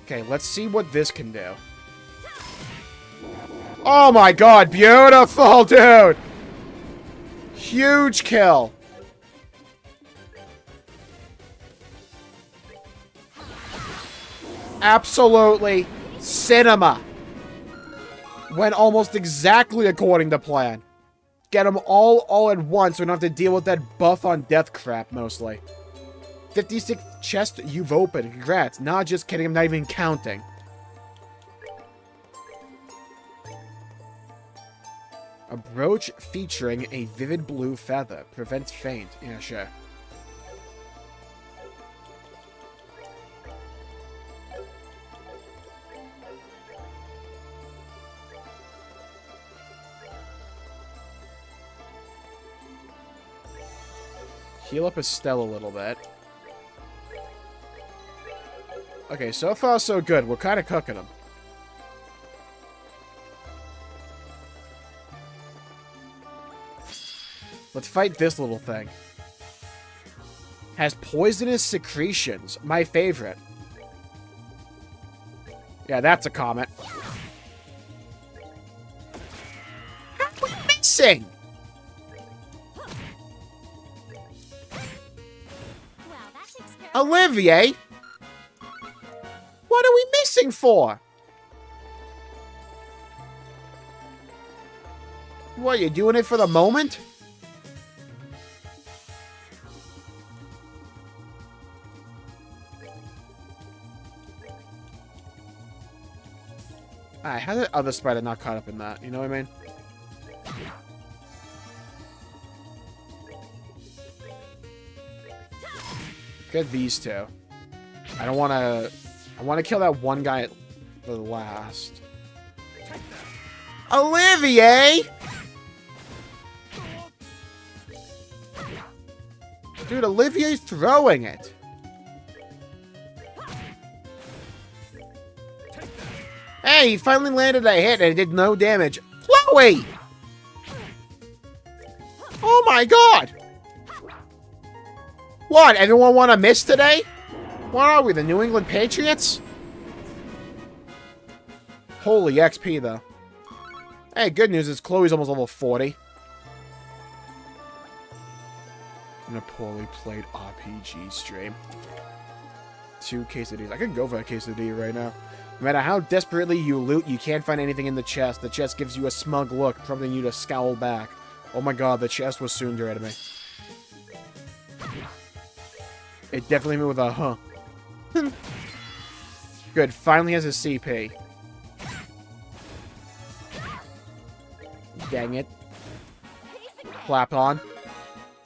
Okay, let's see what this can do. Oh my god, beautiful, dude! Huge kill. Absolutely cinema. Went almost exactly according to plan. Get them all at once so we don't have to deal with that buff on death crap, mostly. 56 chest you've opened. Congrats. Not just kidding, I'm not even counting. A brooch featuring a vivid blue feather. Prevents faint. Yeah, sure. Heal up Estelle a little bit. Okay, so far so good. We're kind of cooking them. Let's fight this little thing. Has poisonous secretions. My favorite. Yeah, that's a comet. How are we missing? Olivier? What are we missing for? What, you doing it for the moment? Alright, how did the other spider not caught up in that? You know what I mean? Get these two. I don't want to... I want to kill that one guy at the last. Olivier! Dude, Olivier's throwing it. Hey, he finally landed a hit and it did no damage. Chloe! Oh my god! What, everyone want to miss today? What are we, the New England Patriots? Holy XP, though. Hey, good news is Chloe's almost level 40. In a poorly played RPG stream. 2 quesadillas. I could go for a quesadilla right now. No matter how desperately you loot, you can't find anything in the chest. The chest gives you a smug look, prompting you to scowl back. Oh my god, the chest was soon to at me. It definitely moved with a huh. Good, finally has a CP. Dang it. Clap on.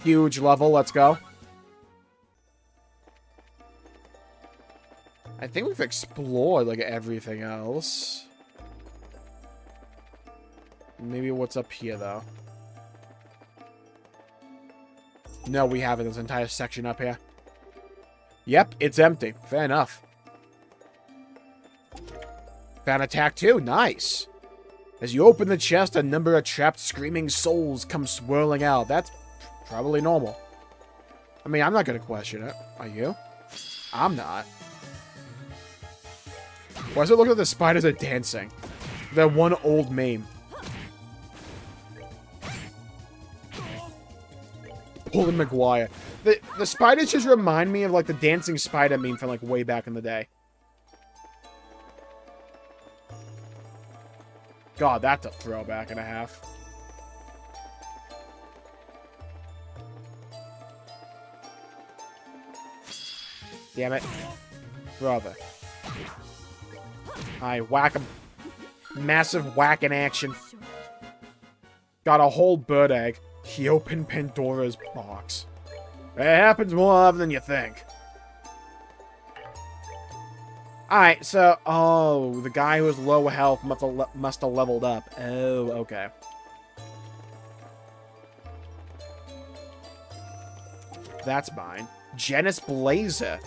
Huge level, let's go. I think we've explored, like, everything else. Maybe what's up here, though. No, we haven't. There's an entire section up here. Yep, it's empty. Fair enough. Found attack 2. Nice. As you open the chest, a number of trapped screaming souls come swirling out. That's probably normal. I mean, I'm not going to question it. Are you? I'm not. Why does it look like the spiders are dancing? That one old meme. Colin McGuire. The spiders just remind me of, like, the dancing spider meme from, like, way back in the day. God, that's a throwback and a half. Damn it. Brother. Alright, whack him. Massive whack in action. Got a whole bird egg. He opened Pandora's box. It happens more often than you think. Alright, so... Oh, the guy who was low health must have leveled up. Oh, okay. That's mine. Genus Blazer.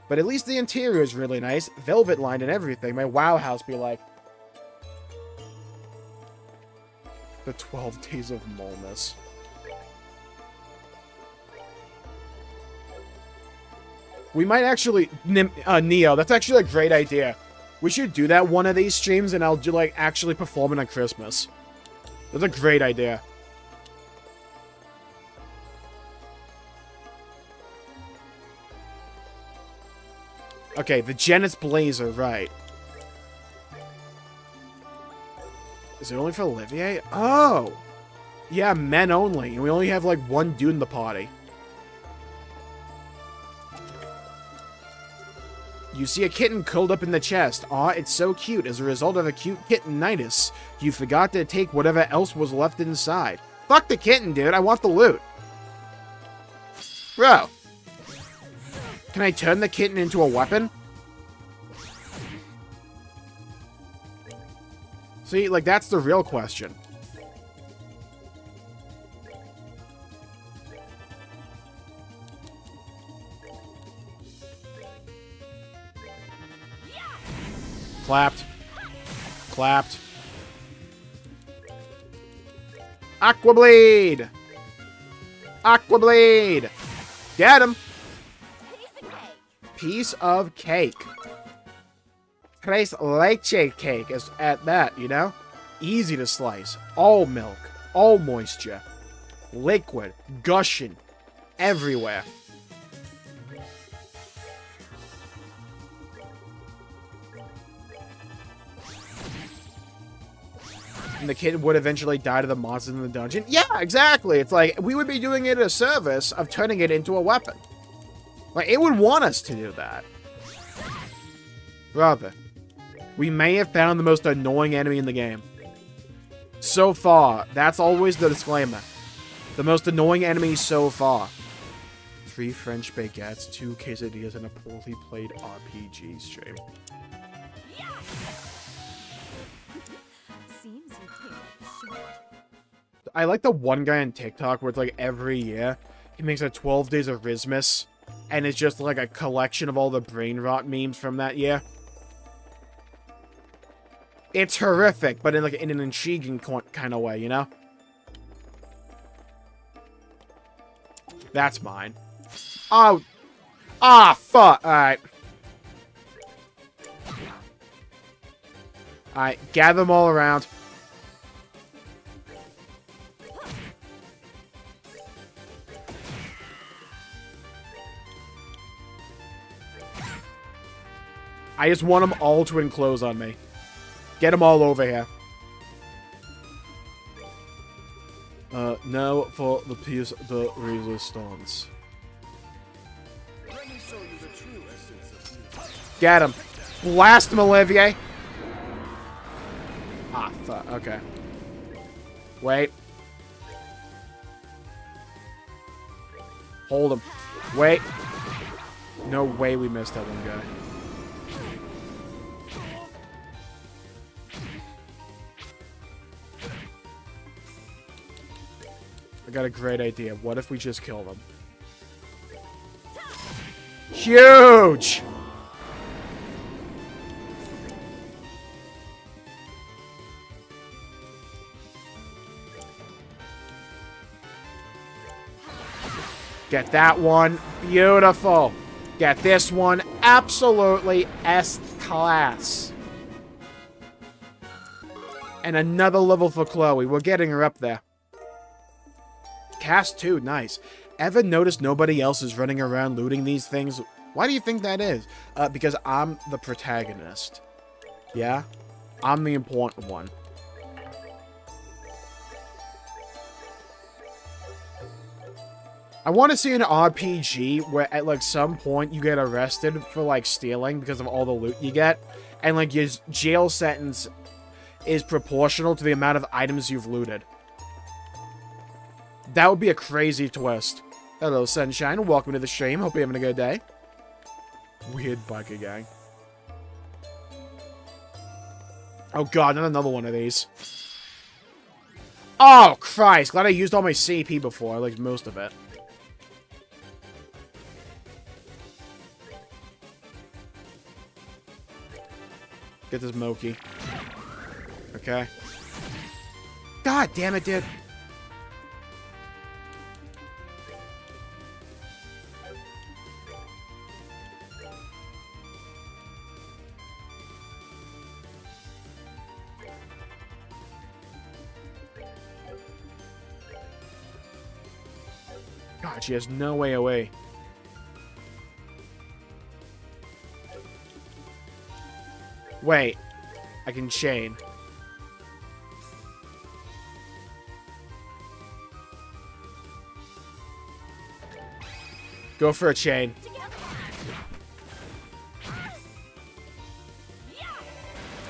But at least the interior is really nice. Velvet lined and everything. My WoW house be like... The 12 Days of Molness. We might actually... Neo, that's actually a great idea. We should do that one of these streams, and I'll do, like, actually perform it on Christmas. That's a great idea. Okay, the Genus Blazer, right. Is it only for Olivier? Oh! Yeah, men only. And we only have, like, one dude in the party. You see a kitten curled up in the chest. Aw, it's so cute. As a result of acute kittenitis, you forgot to take whatever else was left inside. Fuck the kitten, dude. I want the loot. Bro. Can I turn the kitten into a weapon? See, like, that's the real question. Clapped. Clapped. Aqua Blade! Aqua Blade! Get him! Piece of cake. Tres leche cake is at that, you know? Easy to slice. All milk. All moisture. Liquid. Gushing. Everywhere. And the kid would eventually die to the monsters in the dungeon. Yeah, exactly. It's like, we would be doing it a service of turning it into a weapon. Like, it would want us to do that. Brother, we may have found the most annoying enemy in the game. So far, that's always the disclaimer. The most annoying enemy so far. 3 French baguettes, 2 quesadillas, and a poorly played RPG stream. I like the one guy on TikTok where it's like every year he makes a 12 Days of Christmas, and it's just like a collection of all the brain rot memes from that year. It's horrific, but in like in an intriguing kind of way, you know? That's mine. Oh. Ah, fuck. Alright. Alright, gather them all around. I just want them all to enclose on me. Get them all over here. Now for the piece de resistance. Get him. Blast him, Olivier. Ah, fuck. Okay. Wait. Hold him. Wait. No way we missed that one guy. I got a great idea. What if we just kill them? Huge! Get that one. Beautiful. Get this one. Absolutely S-class. And another level for Chloe. We're getting her up there. Cast 2, nice. Ever notice nobody else is running around looting these things? Why do you think that is? Because I'm the protagonist. Yeah? I'm the important one. I want to see an RPG where at like some point you get arrested for like stealing because of all the loot you get. And like your jail sentence is proportional to the amount of items you've looted. That would be a crazy twist. Hello, Sunshine. Welcome to the stream. Hope you're having a good day. Weird biker gang. Oh god, not another one of these. Oh, Christ. Glad I used all my CP before. I liked most of it. Get this Moki. Okay. God damn it, dude. God, she has no way away. Wait. I can chain. Go for a chain.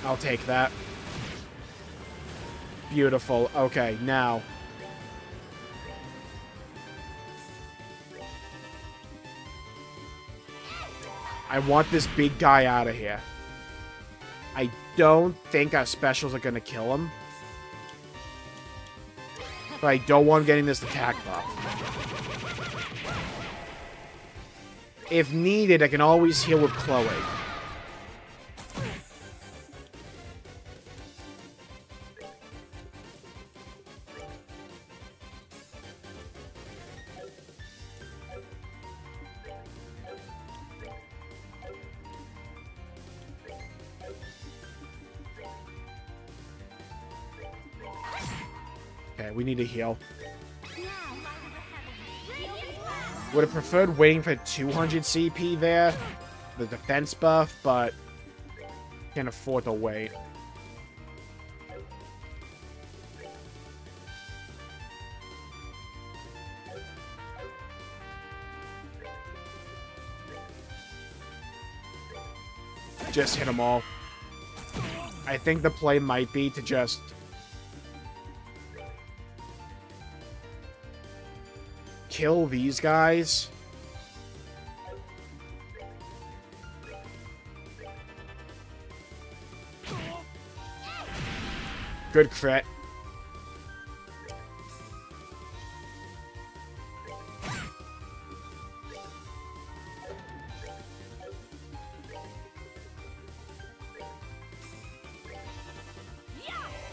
I'll take that. Beautiful. Okay, now. I want this big guy out of here. I don't think our specials are going to kill him. But I don't want him getting this attack buff. If needed, I can always heal with Chloe. Okay, we need to heal. Would have preferred waiting for 200 CP there, the defense buff, but can't afford to wait. Just hit them all. I think the play might be to just kill these guys. Good crit.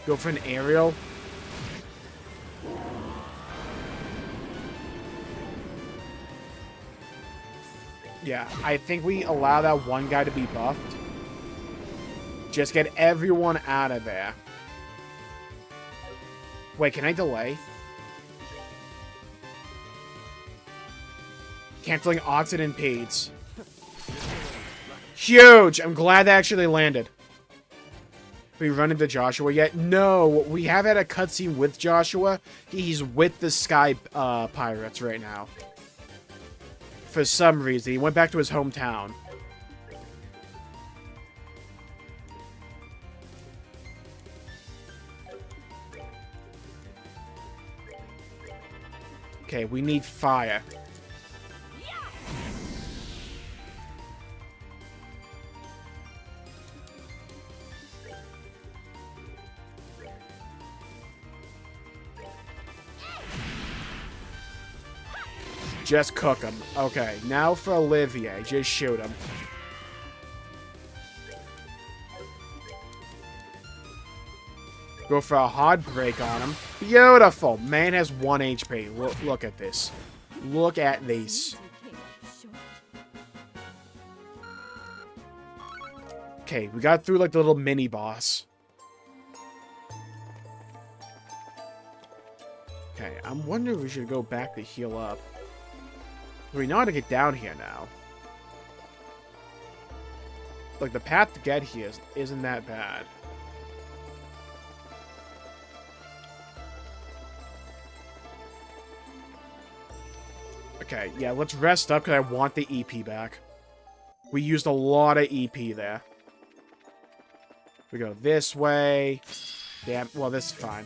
Go for an aerial. Yeah, I think we allow that one guy to be buffed. Just get everyone out of there. Wait, can I delay? Canceling Oxid and Pades. Huge! I'm glad that actually landed. We run into Joshua yet? No, we have had a cutscene with Joshua. He's with the Sky Pirates right now. For some reason, he went back to his hometown. Okay, we need fire. Just cook him. Okay, now for Olivier. Just shoot him. Go for a hard break on him. Beautiful. Man has 1 HP. Look at this. Look at this. Okay, we got through like the little mini boss. Okay, I'm wondering if we should go back to heal up. We know how to get down here now. Like, the path to get here isn't that bad. Okay, yeah, let's rest up because I want the EP back. We used a lot of EP there. We go this way. Damn, well, this is fine.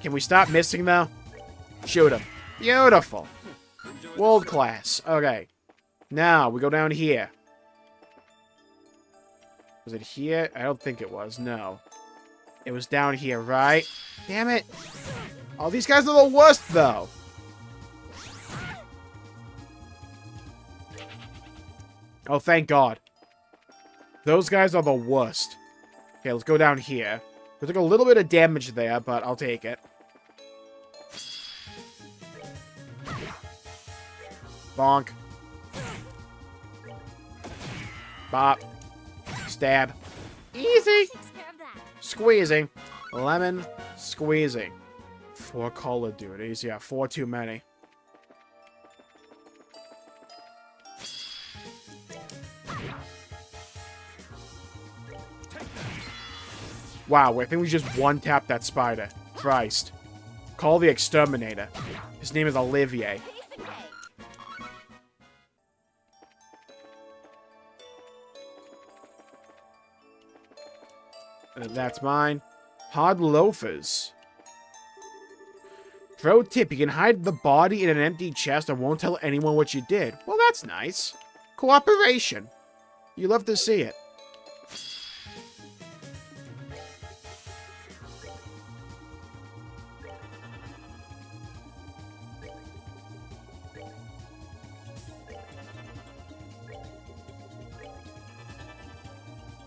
Can we stop missing, though? Shoot him. Beautiful. World class. Okay. Now, we go down here. Was it here? I don't think it was. No. It was down here, right? Damn it. Oh, these guys are the worst, though. Oh, thank God. Those guys are the worst. Okay, let's go down here. We took a little bit of damage there, but I'll take it. Bonk. Bop. Stab. Easy. Squeezing. Lemon. Squeezing. 4 Call of Duties. Yeah, 4 too many. Wow, I think we just one-tapped that spider. Christ. Call the exterminator. His name is Olivier. That's mine. Hard loafers. Pro tip, you can hide the body in an empty chest and won't tell anyone what you did. Well, that's nice. Cooperation. You love to see it.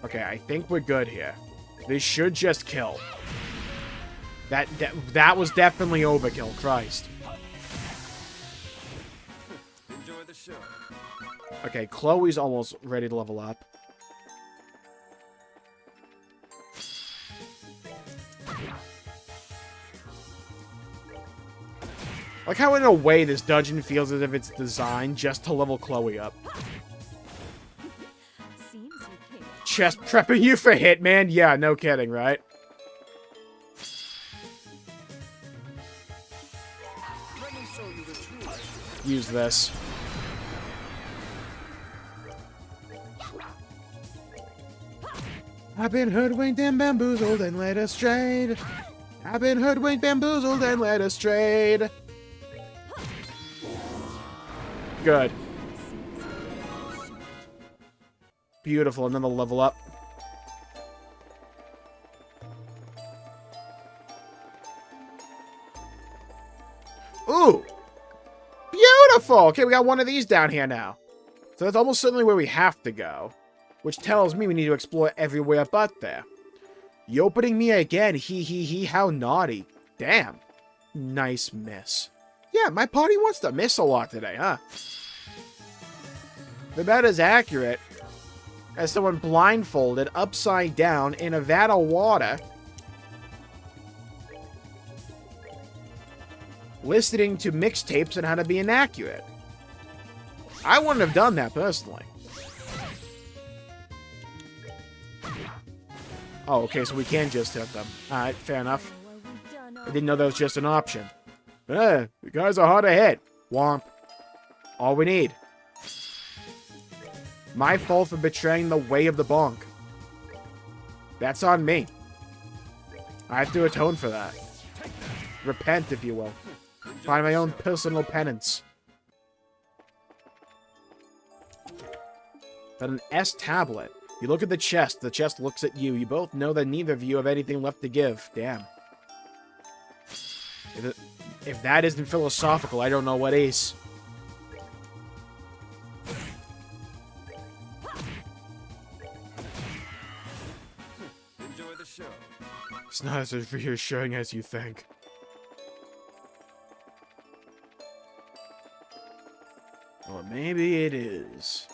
Okay, I think we're good here. They should just kill. That was definitely overkill, Christ. Enjoy the show. Okay, Chloe's almost ready to level up. Like how in a way this dungeon feels as if it's designed just to level Chloe up. Chest prepping you for Hitman? Yeah, no kidding, right? Let me show you the truth. Use this. I've been hoodwinked and bamboozled and led astray. I've been hoodwinked, bamboozled, and led astray. Good. Beautiful, another level up. Ooh! Beautiful! Okay, we got one of these down here now. So that's almost certainly where we have to go. Which tells me we need to explore everywhere but there. You opening me again, he, how naughty. Damn. Nice miss. Yeah, my party wants to miss a lot today, huh? The bet is accurate. As someone blindfolded, upside down, in a vat of water, listening to mixtapes on how to be inaccurate. I wouldn't have done that, personally. Oh, okay, so we can just hit them. Alright, fair enough. I didn't know that was just an option. The guys are hard to hit. Womp. All we need. My fault for betraying the way of the bonk. That's on me. I have to atone for that. Repent, if you will. Find my own personal penance. But an S tablet. You look at the chest looks at you. You both know that neither of you have anything left to give. Damn. If that isn't philosophical, I don't know what is. Enjoy the show. It's not as reassuring as you think. Or maybe it is.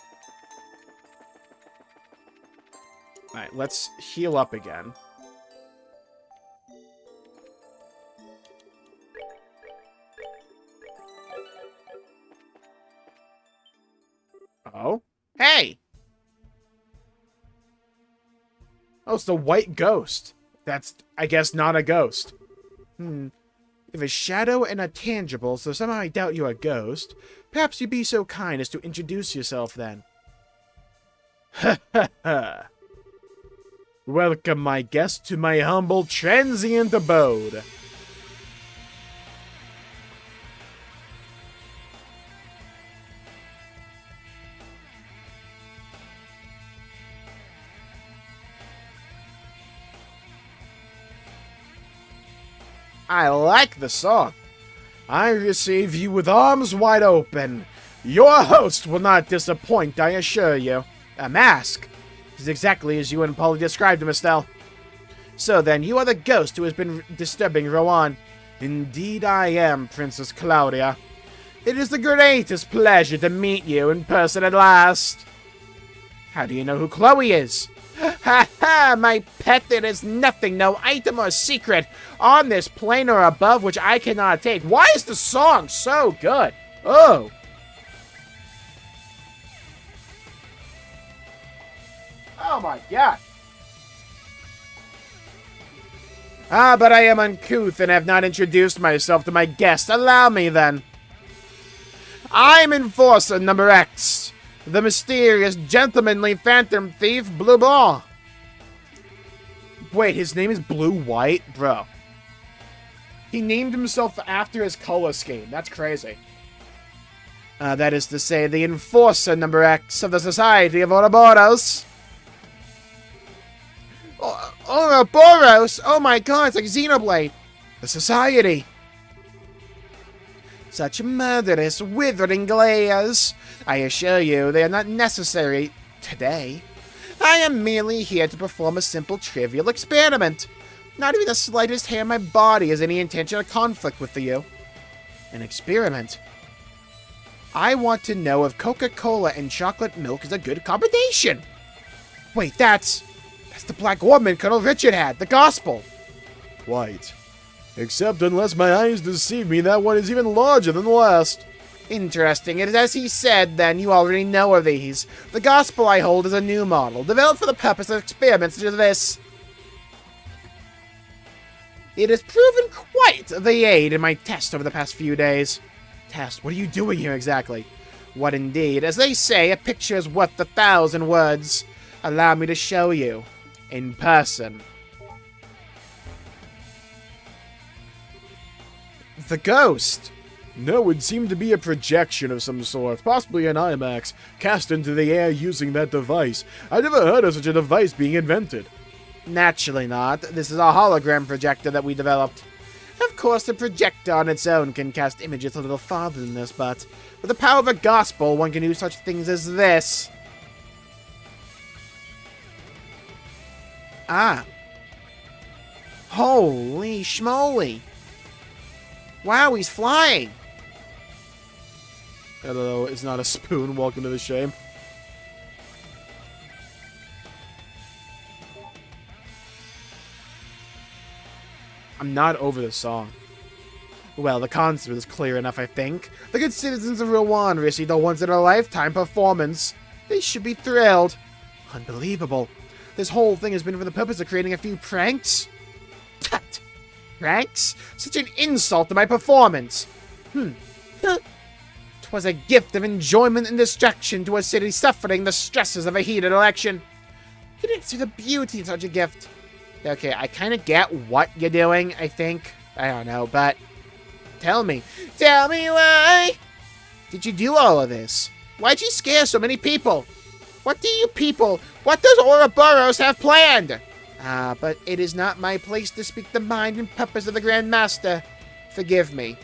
Alright, let's heal up again. Oh? Hey! Oh, it's the white ghost. That's, I guess, not a ghost. You have a shadow and a tangible, so somehow I doubt you're a ghost. Perhaps you'd be so kind as to introduce yourself then. Ha ha ha. Welcome, my guest, to my humble transient abode. I like the song. I receive you with arms wide open. Your host will not disappoint, I assure you. A mask is exactly as you and Polly described him, Estelle. So then, you are the ghost who has been disturbing Rowan. Indeed I am, Princess Claudia. It is the greatest pleasure to meet you in person at last. How do you know who Chloe is? Ha ha, my pet, there is nothing, no item or secret on this plane or above which I cannot take. Why is the song so good? Oh. Oh my god. Ah, but I am uncouth and have not introduced myself to my guest. Allow me, then. I'm Enforcer Number X, the mysterious, gentlemanly phantom thief, Blue Ball. Wait, his name is Blue White? Bro. He named himself after his color scheme. That's crazy. That is to say, the Enforcer Number X of the Society of Ouroboros. Ouroboros? Oh my god, it's like Xenoblade. The Society. Such murderous, withering glares. I assure you, they are not necessary today. I am merely here to perform a simple, trivial experiment. Not even the slightest hair on my body has any intention of conflict with you. An experiment? I want to know if Coca-Cola and chocolate milk is a good combination. Wait, that's the Black Ormond Colonel Richard had, the Gospel. Quite. Except unless my eyes deceive me, that one is even larger than the last. Interesting. It is as he said, then, you already know of these. The Gospel I hold is a new model, developed for the purpose of experiments such as this. It has proven quite the aid in my test over the past few days. Test? What are you doing here exactly? What indeed? As they say, a picture is worth 1,000 words. Allow me to show you. In person. The ghost! No, it seemed to be a projection of some sort, possibly an IMAX, cast into the air using that device. I never heard of such a device being invented. Naturally not. This is a hologram projector that we developed. Of course, the projector on its own can cast images a little farther than this, but with the power of a gospel, one can do such things as this. Ah. Holy schmoly. Wow, he's flying. Hello, it's not a spoon. Welcome to the shame. I'm not over the song. Well, the concept is clear enough, I think. The good citizens of Rowan received a once-in-a-lifetime performance. They should be thrilled. Unbelievable. This whole thing has been for the purpose of creating a few pranks? Tut! Pranks? Such an insult to my performance! 'Twas a gift of enjoyment and distraction to a city suffering the stresses of a heated election. You didn't see the beauty in such a gift. Okay, I kind of get what you're doing, I think. I don't know, but... Tell me why did you do all of this? Why'd you scare so many people? What does Ouroboros have planned? But it is not my place to speak the mind and purpose of the Grand Master. Forgive me.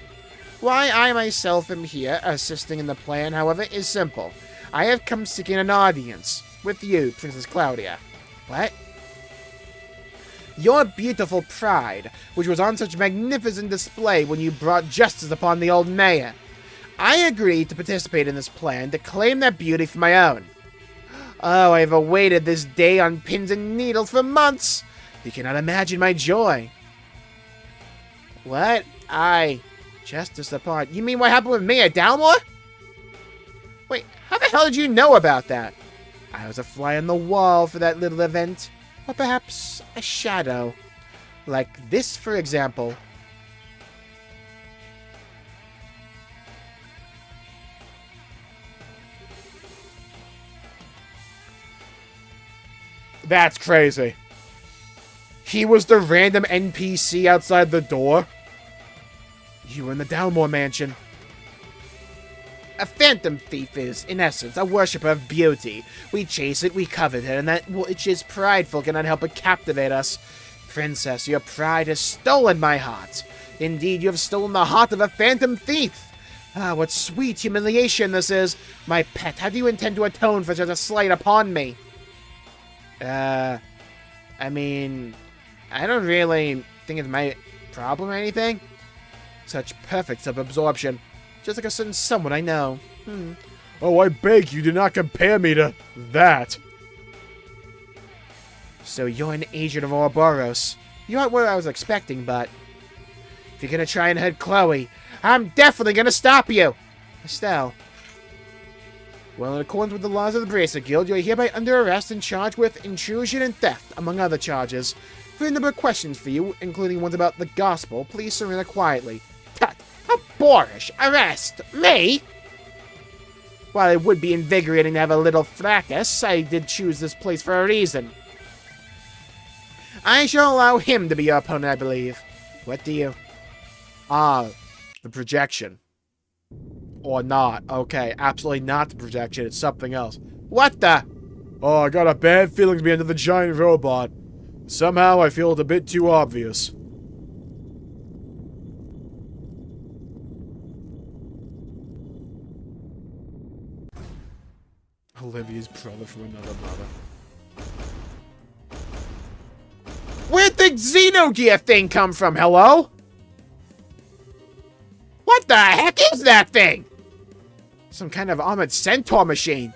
Why I myself am here, assisting in the plan, however, is simple. I have come seeking an audience with you, Princess Claudia. What? Your beautiful pride, which was on such magnificent display when you brought justice upon the old mayor. I agreed to participate in this plan to claim that beauty for my own. Oh, I have awaited this day on pins and needles for months. You cannot imagine my joy. What? Justice upon... You mean what happened with me at Dalmore? Wait, how the hell did you know about that? I was a fly on the wall for that little event. Or perhaps a shadow. Like this, for example. That's crazy. He was the random NPC outside the door? You were in the Dalmore mansion. A phantom thief is, in essence, a worshipper of beauty. We chase it, we covet it, and that which is prideful cannot help but captivate us. Princess, your pride has stolen my heart. Indeed, you have stolen the heart of a phantom thief. Ah, what sweet humiliation this is. My pet, how do you intend to atone for such a slight upon me? I mean, I don't really think it's my problem or anything. Such perfect self-absorption. Just like a certain someone I know. Oh, I beg you, do not compare me to that. So you're an agent of Ouroboros. You aren't what I was expecting, but if you're gonna try and hurt Chloe, I'm definitely gonna stop you! Estelle. Well, in accordance with the laws of the Bracer Guild, you're hereby under arrest and charged with intrusion and theft, among other charges. For a number of questions for you, including ones about the gospel, please surrender quietly. Tut! How boorish! Arrest! Me? While it would be invigorating to have a little fracas, I did choose this place for a reason. I shall allow him to be your opponent, I believe. What do you... Ah, the projection. Or not. Okay, absolutely not the projection. It's something else. What the? Oh, I got a bad feeling to be under the giant robot. Somehow I feel it a bit too obvious. Olivia's brother from another mother. Where'd the Xenogear thing come from, hello? What the heck is that thing? Some kind of Armored Centaur machine.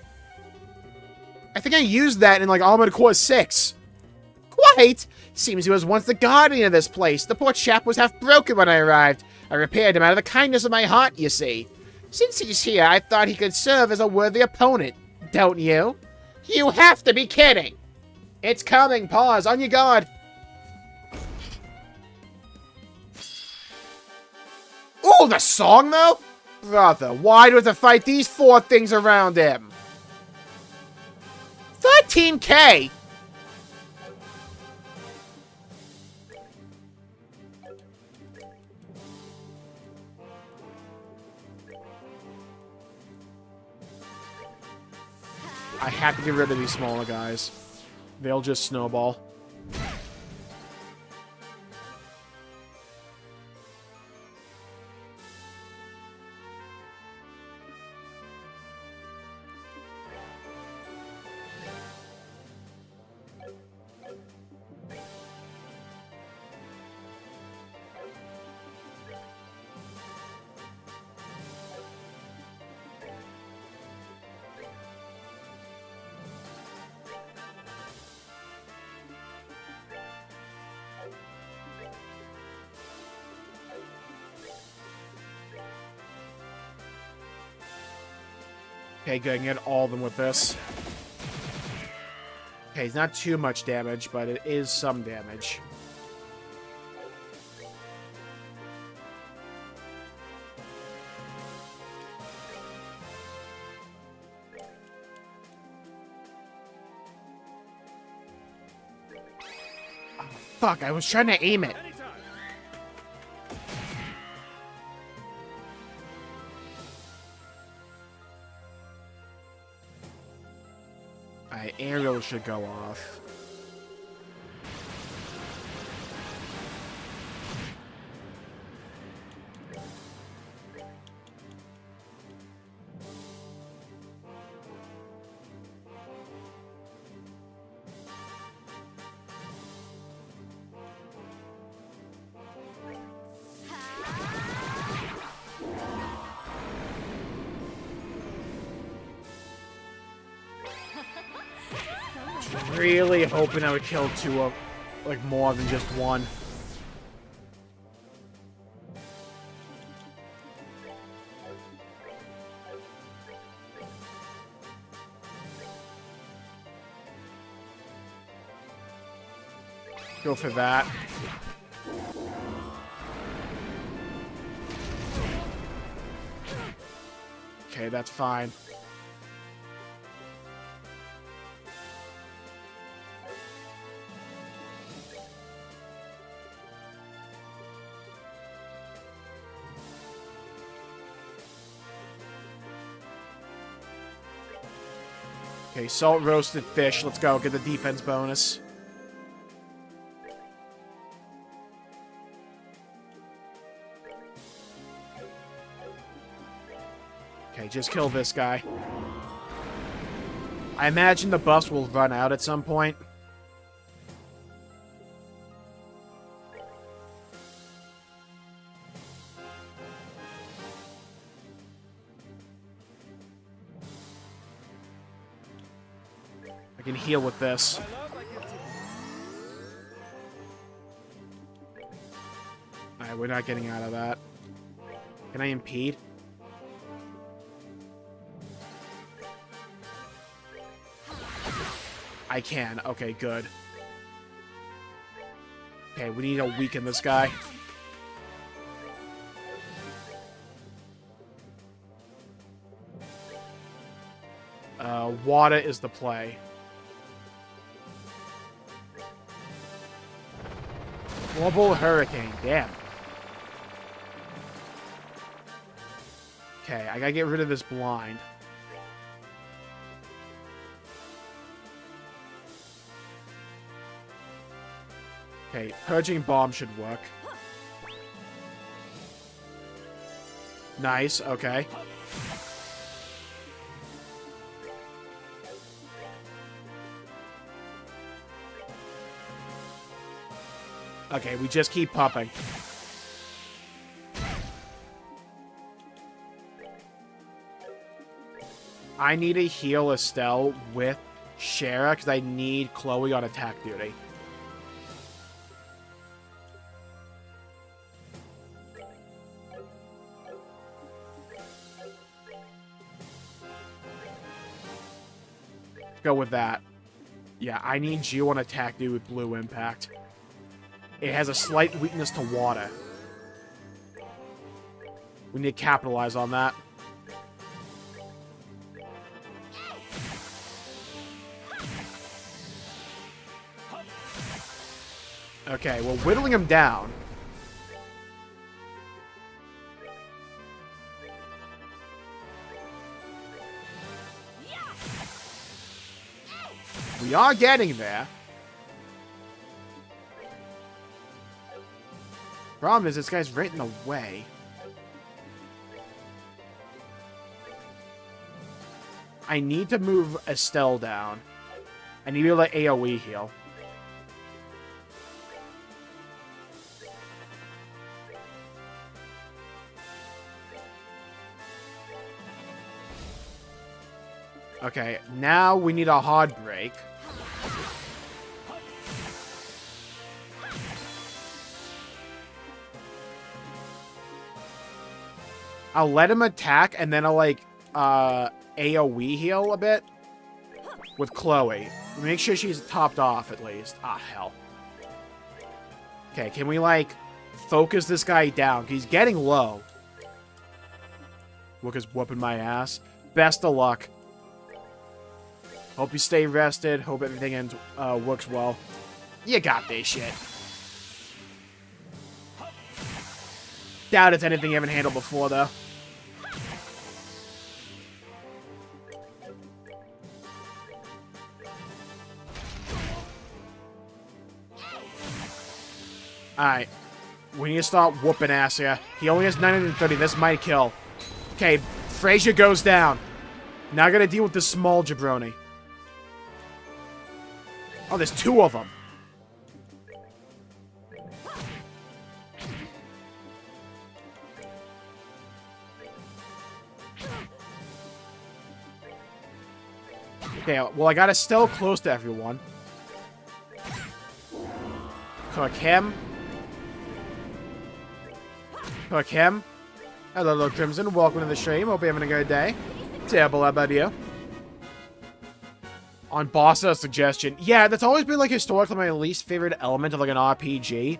I think I used that in, like, Armored Core 6. Quite! Seems he was once the guardian of this place. The poor chap was half broken when I arrived. I repaired him out of the kindness of my heart, you see. Since he's here, I thought he could serve as a worthy opponent. Don't you? You have to be kidding! It's coming. Pause. On your guard. Oh, the song, though? Brother, why do we have to fight these 4 things around him? 13K! I have to get rid of these smaller guys. They'll just snowball. Okay, good. I can get all of them with this. Okay, it's not too much damage, but it is some damage. Oh, fuck, I was trying to aim it. Aerial should go off. Really hoping I would kill 2 of, like, more than just 1. Go for that. Okay, that's fine. Okay, salt roasted fish. Let's go. Get the defense bonus. Okay, just kill this guy. I imagine the buffs will run out at some point. I can heal with this. Alright, we're not getting out of that. Can I impede? I can. Okay, good. Okay, we need to weaken this guy. Water is the play. Global Hurricane. Damn. Okay, I gotta get rid of this blind. Okay, Purging Bomb should work. Nice, okay. Okay, we just keep popping. I need to heal Estelle with Shara because I need Chloe on attack duty. Go with that. Yeah, I need you on attack duty with Blue Impact. It has a slight weakness to water. We need to capitalize on that. Okay, we're whittling him down. We are getting there. Problem is, this guy's right in the way. I need to move Estelle down. I need to let AoE heal. Okay, now we need a hard break. I'll let him attack, and then I'll, like, AoE heal a bit with Chloe. Make sure she's topped off, at least. Ah, hell. Okay, can we, like, focus this guy down? He's getting low. Wook is whooping my ass. Best of luck. Hope you stay rested. Hope everything works well. You got this shit. Doubt it's anything you haven't handled before, though. Alright. We need to start whooping ass here. He only has 930. This might kill. Okay, Frazier goes down. Now I gotta deal with this small jabroni. Oh, there's two of them. Okay, well, I got Estelle close to everyone. Cook him. Cook him. Hello, Lord Crimson. Welcome to the stream. Hope you're having a good day. Terrible, how about you? On boss suggestion. Yeah, that's always been, like, historically my least favorite element of, like, an RPG.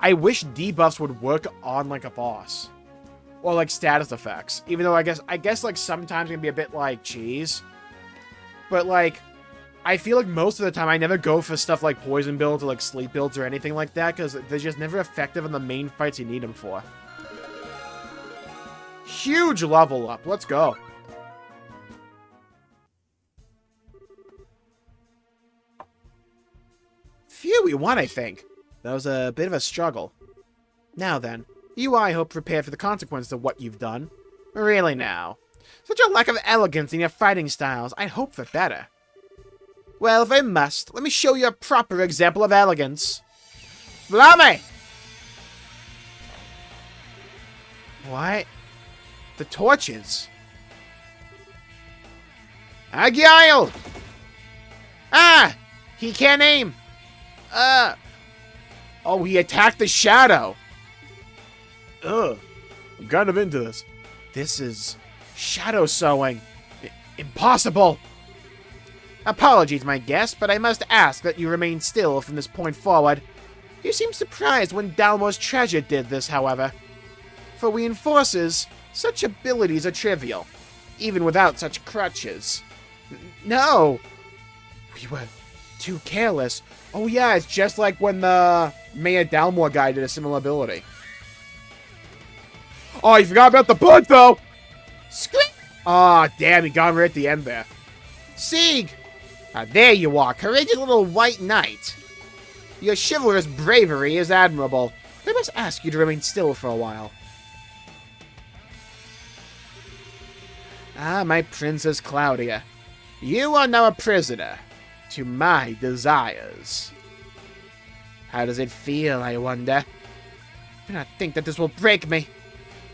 I wish debuffs would work on, like, a boss. Or, like, status effects. Even though I guess, like, sometimes it can be a bit, like, cheese. But, like, I feel like most of the time I never go for stuff like poison builds or, like, sleep builds or anything like that, because they're just never effective in the main fights you need them for. Huge level up. Let's go. Phew, we won, I think. That was a bit of a struggle. Now then, you, I hope, prepared for the consequences of what you've done. Really now. Such a lack of elegance in your fighting styles. I'd hope for better. Well, if I must, let me show you a proper example of elegance. Flamme! What? The torches. Agile! Ah! He can't aim! Oh, he attacked the shadow. Ugh. I'm kind of into this. This is shadow sewing. Impossible! Apologies, my guest, but I must ask that you remain still from this point forward. You seem surprised when Dalmore's treasure did this, however. For we enforcers, such abilities are trivial, even without such crutches. No! We were too careless. Oh yeah, it's just like when the Mayor Dalmore guy did a similar ability. Oh, you forgot about the bud, though! Squeak! Aw, damn, he got him right at the end there. Sieg! Ah, there you are, courageous little white knight. Your chivalrous bravery is admirable. I must ask you to remain still for a while. Ah, my Princess Claudia. You are now a prisoner to my desires. How does it feel, I wonder? Do not think that this will break me.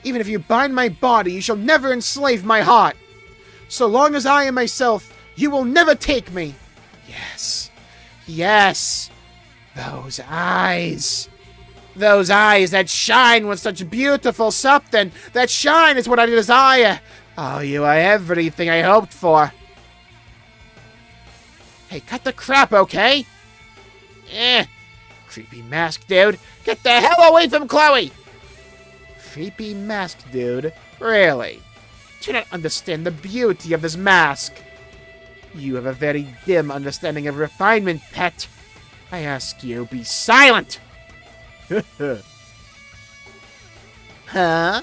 Even if you bind my body, you shall never enslave my heart. So long as I am myself, you will never take me. Yes. Yes. Those eyes. Those eyes that shine with such beautiful something. That shine is what I desire. Oh, you are everything I hoped for. Hey, cut the crap, okay? Creepy mask dude. Get the hell away from Chloe! Creepy mask dude? Really? Do not understand the beauty of this mask. You have a very dim understanding of refinement, pet. I ask you, be silent! Huh?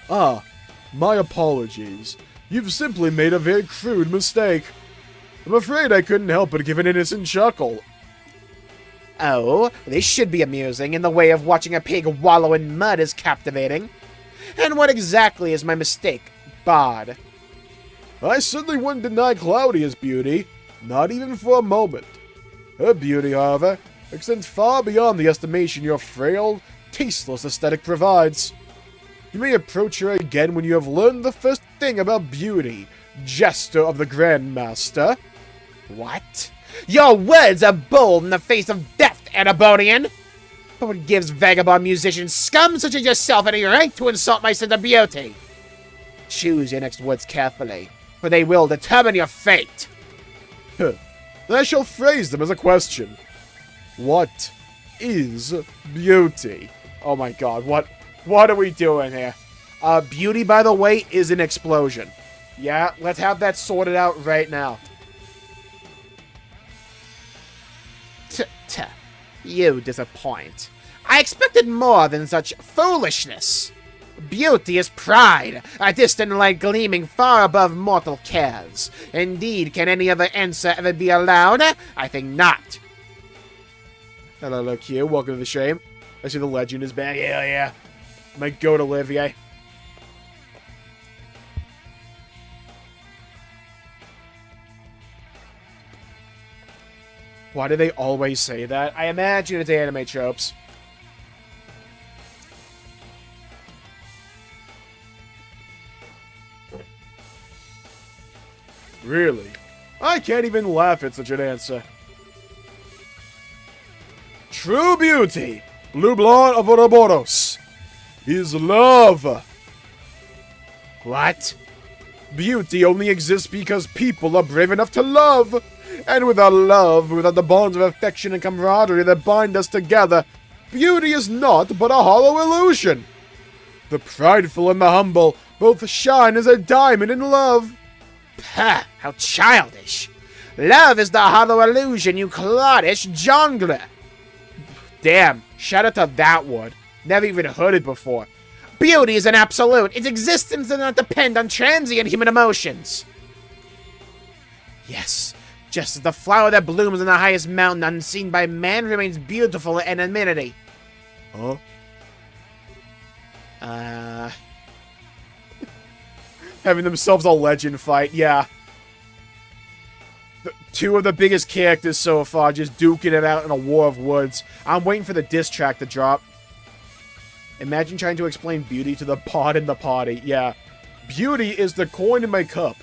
Ah, my apologies. You've simply made a very crude mistake. I'm afraid I couldn't help but give an innocent chuckle. Oh, this should be amusing, in the way of watching a pig wallow in mud is captivating. And what exactly is my mistake, Bod? I certainly wouldn't deny Claudia's beauty, not even for a moment. Her beauty, however, extends far beyond the estimation your frail, tasteless aesthetic provides. You may approach her again when you have learned the first thing about beauty, Jester of the Grandmaster. What? Your words are bold in the face of death, Anabonian! But what gives vagabond musician scum such as yourself any right to insult my sense of beauty? Choose your next words carefully, for they will determine your fate. I shall phrase them as a question. What is beauty? Oh my god, what are we doing here? Beauty, by the way, is an explosion. Yeah, let's have that sorted out right now. You disappoint. I expected more than such foolishness. Beauty is pride, a distant light gleaming far above mortal cares. Indeed, can any other answer ever be allowed? I think not. Hello, Q. Welcome to the stream. I see the legend is back. Yeah. My goat Olivier. Why do they always say that? I imagine it's anime tropes. Really? I can't even laugh at such an answer. True beauty, Blue Blonde of Ouroboros, is love. What? Beauty only exists because people are brave enough to love. And without love, without the bonds of affection and camaraderie that bind us together, beauty is naught but a hollow illusion. The prideful and the humble both shine as a diamond in love. Pah, how childish. Love is the hollow illusion, you cloddish jongler. Damn, shout out to that word. Never even heard it before. Beauty is an absolute. Its existence does not depend on transient human emotions. Yes, just as the flower that blooms on the highest mountain unseen by man remains beautiful in anonymity. Huh? Having themselves a legend fight, yeah. Two of the biggest characters so far just duking it out in a war of words. I'm waiting for the diss track to drop. Imagine trying to explain beauty to the pod in the party. Yeah. Beauty is the coin in my cup.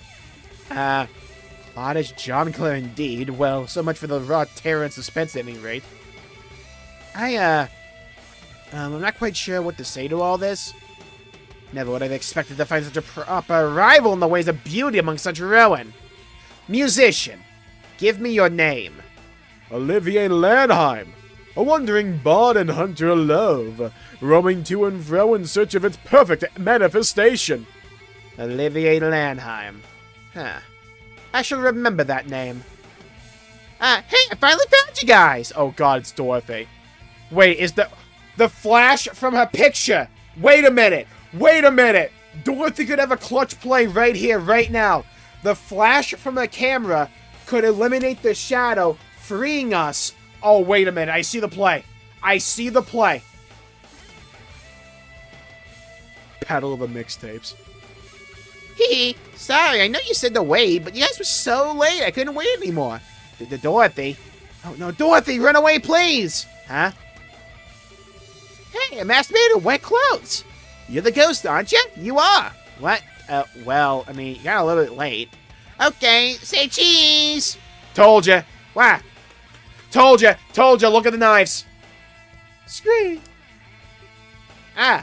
Odd as John Clare indeed. Well, so much for the raw terror and suspense at any rate. I'm not quite sure what to say to all this. Never would have expected to find such a proper rival in the ways of beauty among such ruin. Musician, give me your name. Olivier Landheim, a wandering bard and hunter of love, roaming to and fro in search of its perfect manifestation. Olivier Landheim. Huh. I shall remember that name. Hey, I finally found you guys! Oh god, it's Dorothy. Wait, is the flash from her picture? Wait a minute! Wait a minute! Dorothy could have a clutch play right here, right now. The flash from the camera could eliminate the shadow, freeing us. Oh, wait a minute. I see the play. I see the play. Battle of the mixtapes. Hee sorry, I know you said to wait, but you guys were so late, I couldn't wait anymore. Dorothy. Oh, no, Dorothy, run away, please! Huh? Hey, a masturbator in wet clothes. You're the ghost, aren't you? You are. What? Well, I mean, you got a little bit late. Okay, say cheese! Told ya. Wow. Told ya, look at the knives. Scream. I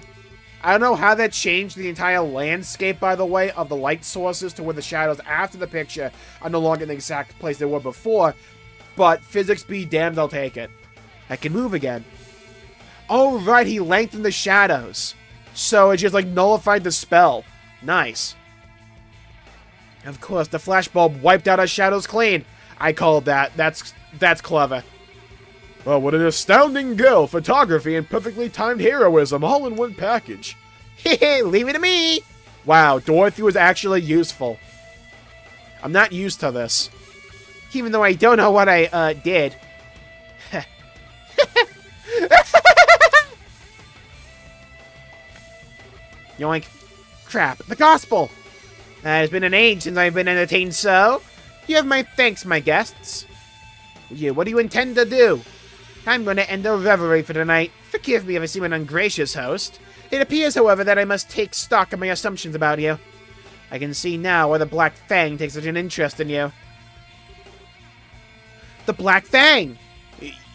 don't know how that changed the entire landscape, by the way, of the light sources to where the shadows after the picture are no longer in the exact place they were before, but physics be damned, I'll take it. I can move again. Oh, right, he lengthened the shadows. So it just, like, nullified the spell. Nice. Of course, the flashbulb wiped out our shadows clean. I called that. That's clever. Oh, what an astounding girl, photography, and perfectly timed heroism all in one package. Hehe, leave it to me! Wow, Dorothy was actually useful. I'm not used to this. Even though I don't know what I, did. Yoink. Crap, the gospel! It has been an age since I've been entertained so. You have my thanks, my guests. Yeah, what do you intend to do? I'm going to end the revelry for tonight. Forgive me if I seem an ungracious host. It appears, however, that I must take stock of my assumptions about you. I can see now why the Black Fang takes such an interest in you. The Black Fang?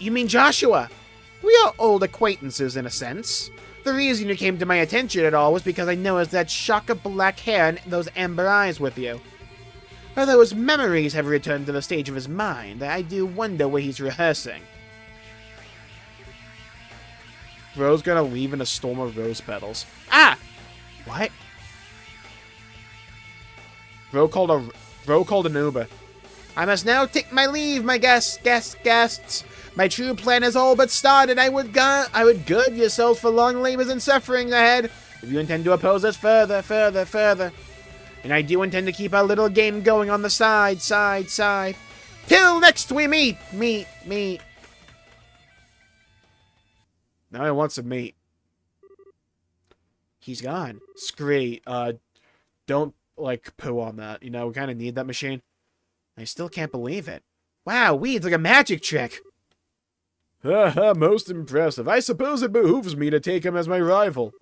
You mean Joshua? We are old acquaintances, in a sense. The reason you came to my attention at all was because I noticed that shock of black hair and those amber eyes with you. Although his memories have returned to the stage of his mind, I do wonder where he's rehearsing. Bro's gonna leave in a storm of rose petals. Ah! What? Bro called an Uber. I must now take my leave, my guests. My true plan has all but started. I would gird yourselves for long labors and suffering ahead, if you intend to oppose us further. And I do intend to keep our little game going on the side. Till next we meet. Now I want some meat. He's gone. Scree, don't, like, poo on that. You know, we kind of need that machine. I still can't believe it. Wow, weed's like a magic trick. Haha, most impressive. I suppose it behooves me to take him as my rival.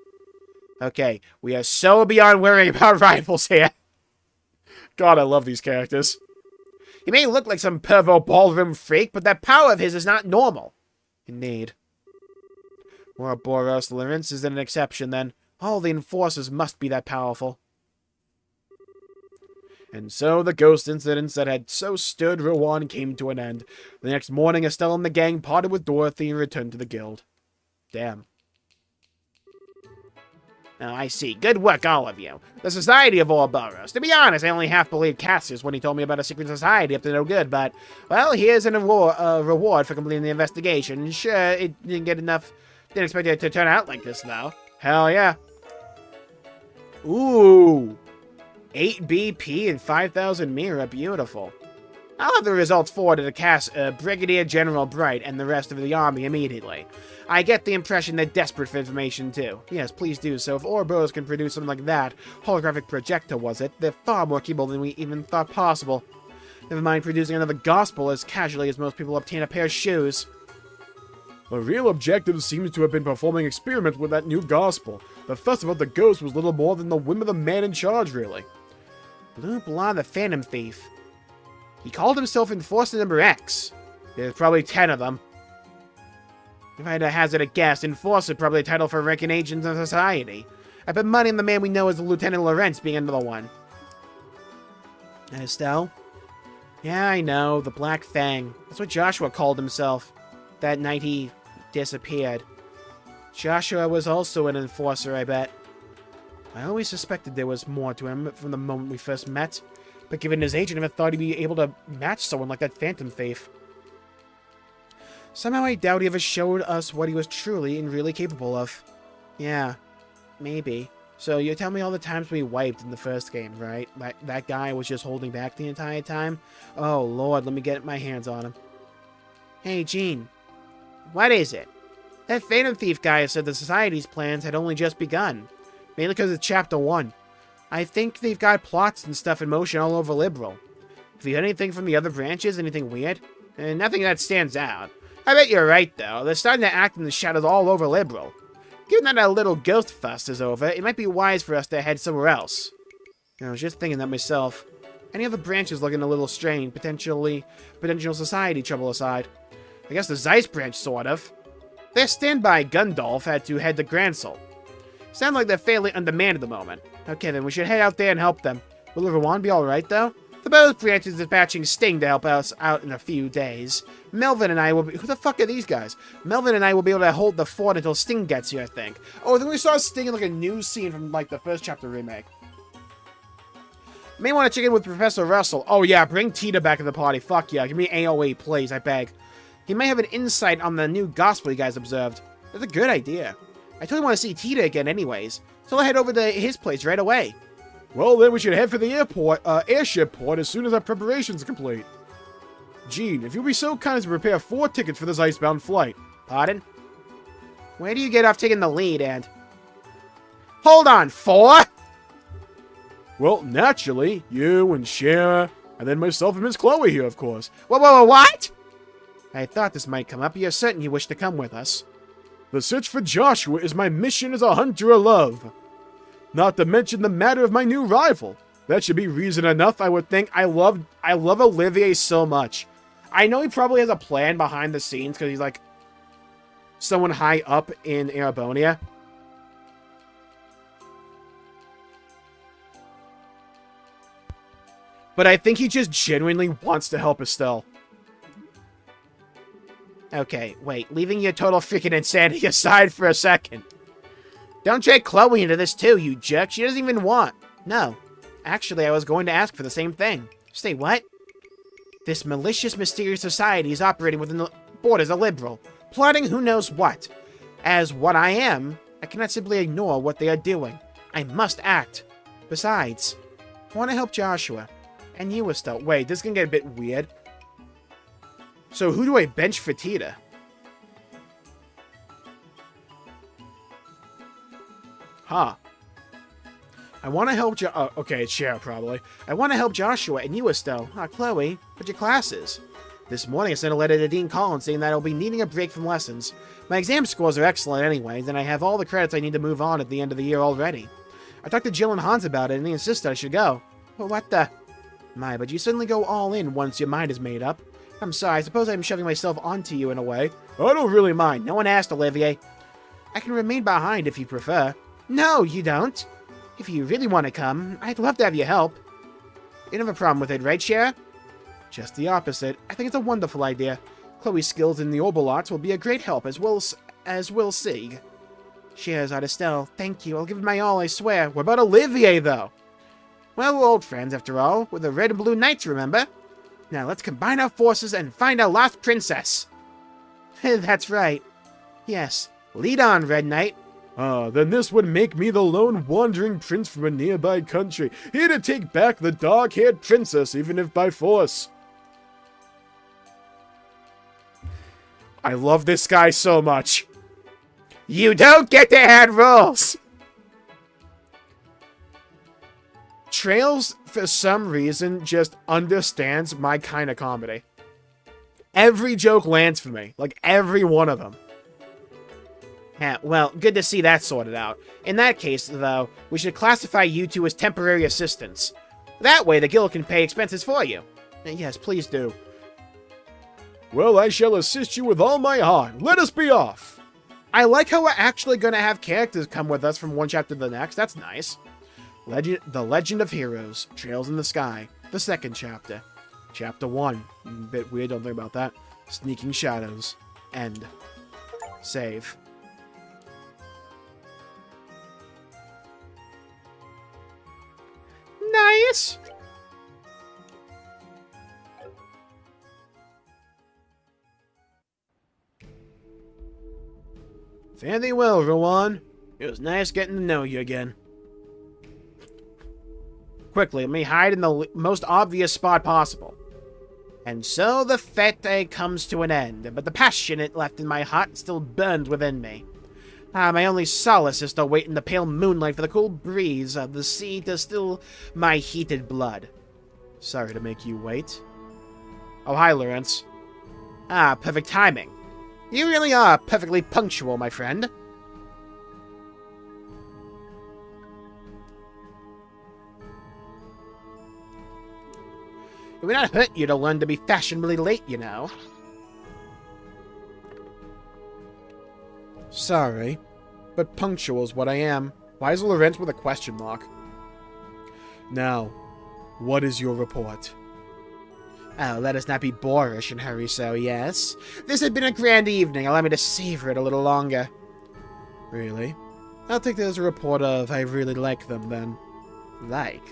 Okay, we are so beyond worrying about rivals here. God, I love these characters. He may look like some pervo ballroom freak, but that power of his is not normal. Indeed. Ouroboros Lawrence is an exception, then. All the enforcers must be that powerful. And so the ghost incidents that had so stirred Rowan came to an end. The next morning, Estelle and the gang parted with Dorothy and returned to the guild. Damn. Oh, I see. Good work, all of you. The Society of Ouroboros. To be honest, I only half believed Cassius when he told me about a secret society up to no good, but, well, here's an reward for completing the investigation. Sure, it didn't get enough. Didn't expect it to turn out like this, though. Hell yeah. Ooh. 8 BP and 5,000 Mira. Beautiful. I'll have the results forwarded to Brigadier General Bright and the rest of the army immediately. I get the impression they're desperate for information, too. Yes, please do so. If Ouroboros can produce something like that, holographic projector was it, they're far more capable than we even thought possible. Never mind producing another gospel as casually as most people obtain a pair of shoes. The real objective seems to have been performing experiments with that new gospel. The fuss about the ghost was little more than the whim of the man in charge, really. Blue Blonde the Phantom Thief. He called himself Enforcer Number X. There's probably 10 of them. If I had to hazard a guess, Enforcer probably a title for ranking agents of society. I bet money on the man we know as Lieutenant Lawrence being another one. And Estelle? Yeah, I know, the Black Fang. That's what Joshua called himself. That night he disappeared. Joshua was also an enforcer, I bet. I always suspected there was more to him from the moment we first met. But given his age, I never thought he'd be able to match someone like that Phantom Thief. Somehow I doubt he ever showed us what he was truly and really capable of. Yeah, maybe. So you tell me all the times we wiped in the first game, right? That guy was just holding back the entire time? Oh, Lord, let me get my hands on him. Hey, Jean. What is it? That Phantom Thief guy said the Society's plans had only just begun. Mainly because it's Chapter 1. I think they've got plots and stuff in motion all over Liberal. Have you heard anything from the other branches? Anything weird? Nothing that stands out. I bet you're right, though. They're starting to act in the shadows all over Liberal. Given that our little ghost fuss is over, it might be wise for us to head somewhere else. I was just thinking that myself. Any other branches looking a little strained, potential society trouble aside. I guess the Zeiss branch, sort of. Their standby Gundolf had to head to Gransel. Sound like they're fairly undermanned at the moment. Okay, then we should head out there and help them. Will everyone be alright, though? The both branches dispatching Sting to help us out in a few days. Melvin and I will be... Who the fuck are these guys? Melvin and I will be able to hold the fort until Sting gets here, I think. Oh, then we saw Sting in, like, a new scene from, like, the first chapter remake. May want to check in with Professor Russell. Oh, yeah, bring Tita back in the party. Fuck yeah, give me AOE, please, I beg. He may have an insight on the new gospel you guys observed. That's a good idea. I totally want to see Tita again anyways, so I'll head over to his place right away. Well, then we should head for the airship port as soon as our preparations are complete. Jean, if you'll be so kind as to prepare 4 tickets for this icebound flight. Pardon? Where do you get off taking the lead, and... Hold on, 4? Well, naturally, you and Shara, and then myself and Miss Chloe here, of course. What? I thought this might come up. You're certain you wish to come with us? The search for Joshua is my mission as a hunter of love. Not to mention the matter of my new rival. That should be reason enough, I would think. I love Olivier so much. I know he probably has a plan behind the scenes because he's like someone high up in Arabonia. But I think he just genuinely wants to help Estelle. Okay, wait. Leaving your total freaking insanity aside for a second. Don't drag Chloe into this too, you jerk. She doesn't even want. No. Actually, I was going to ask for the same thing. Say what? This malicious, mysterious society is operating within the borders of Liberal, plotting who knows what. As what I am, I cannot simply ignore what they are doing. I must act. Besides, I want to help Joshua. And you, Estelle. Wait, this is going to get a bit weird. So who do I bench for Tita? Huh. I want to help okay, it's Cher, probably. I want to help Joshua and you, Estelle. Chloe, what's your classes? This morning I sent a letter to Dean Collins saying that I'll be needing a break from lessons. My exam scores are excellent anyways, and I have all the credits I need to move on at the end of the year already. I talked to Jill and Hans about it, and they insisted I should go. Well, what the... My, but you suddenly go all in once your mind is made up. I'm sorry, I suppose I'm shoving myself onto you in a way. I don't really mind. No one asked, Olivier. I can remain behind if you prefer. No, you don't. If you really want to come, I'd love to have you help. You don't have a problem with it, right, Cher? Just the opposite. I think it's a wonderful idea. Chloe's skills in the Obelots will be a great help, as will Sig. Scheherazade, Estelle, thank you. I'll give it my all, I swear. What about Olivier, though? Well, we're old friends, after all. We're the Red and Blue Knights, remember? Now, let's combine our forces and find our lost princess. That's right. Yes. Lead on, Red Knight. Then this would make me the lone wandering prince from a nearby country, here to take back the dark-haired princess, even if by force. I love this guy so much. You don't get to add rules! Trails, for some reason, just understands my kind of comedy. Every joke lands for me. Like, every one of them. Yeah, well, good to see that sorted out. In that case, though, we should classify you two as temporary assistants. That way, the guild can pay expenses for you. Yes, please do. Well, I shall assist you with all my heart. Let us be off. I like how we're actually going to have characters come with us from one chapter to the next. That's nice. The Legend of Heroes, Trails in the Sky, the second chapter. Chapter 1. Bit weird, don't think about that. Sneaking Shadows. End. Save. Nice! Fare thee well, Rowan. It was nice getting to know you again. Quickly, let me hide in the most obvious spot possible. And so the fete comes to an end, but the passion it left in my heart still burned within me. My only solace is to wait in the pale moonlight for the cool breeze of the sea to still my heated blood. Sorry to make you wait. Oh, hi, Lawrence. Ah, perfect timing. You really are perfectly punctual, my friend. It would not hurt you to learn to be fashionably late, you know. Sorry, but punctual is what I am. Why is Lawrence with a question mark? Now, what is your report? Oh, let us not be boorish and hurry so, yes. This had been a grand evening. Allow me to savor it a little longer. Really? I'll take that as a report of I really like them, then. Like?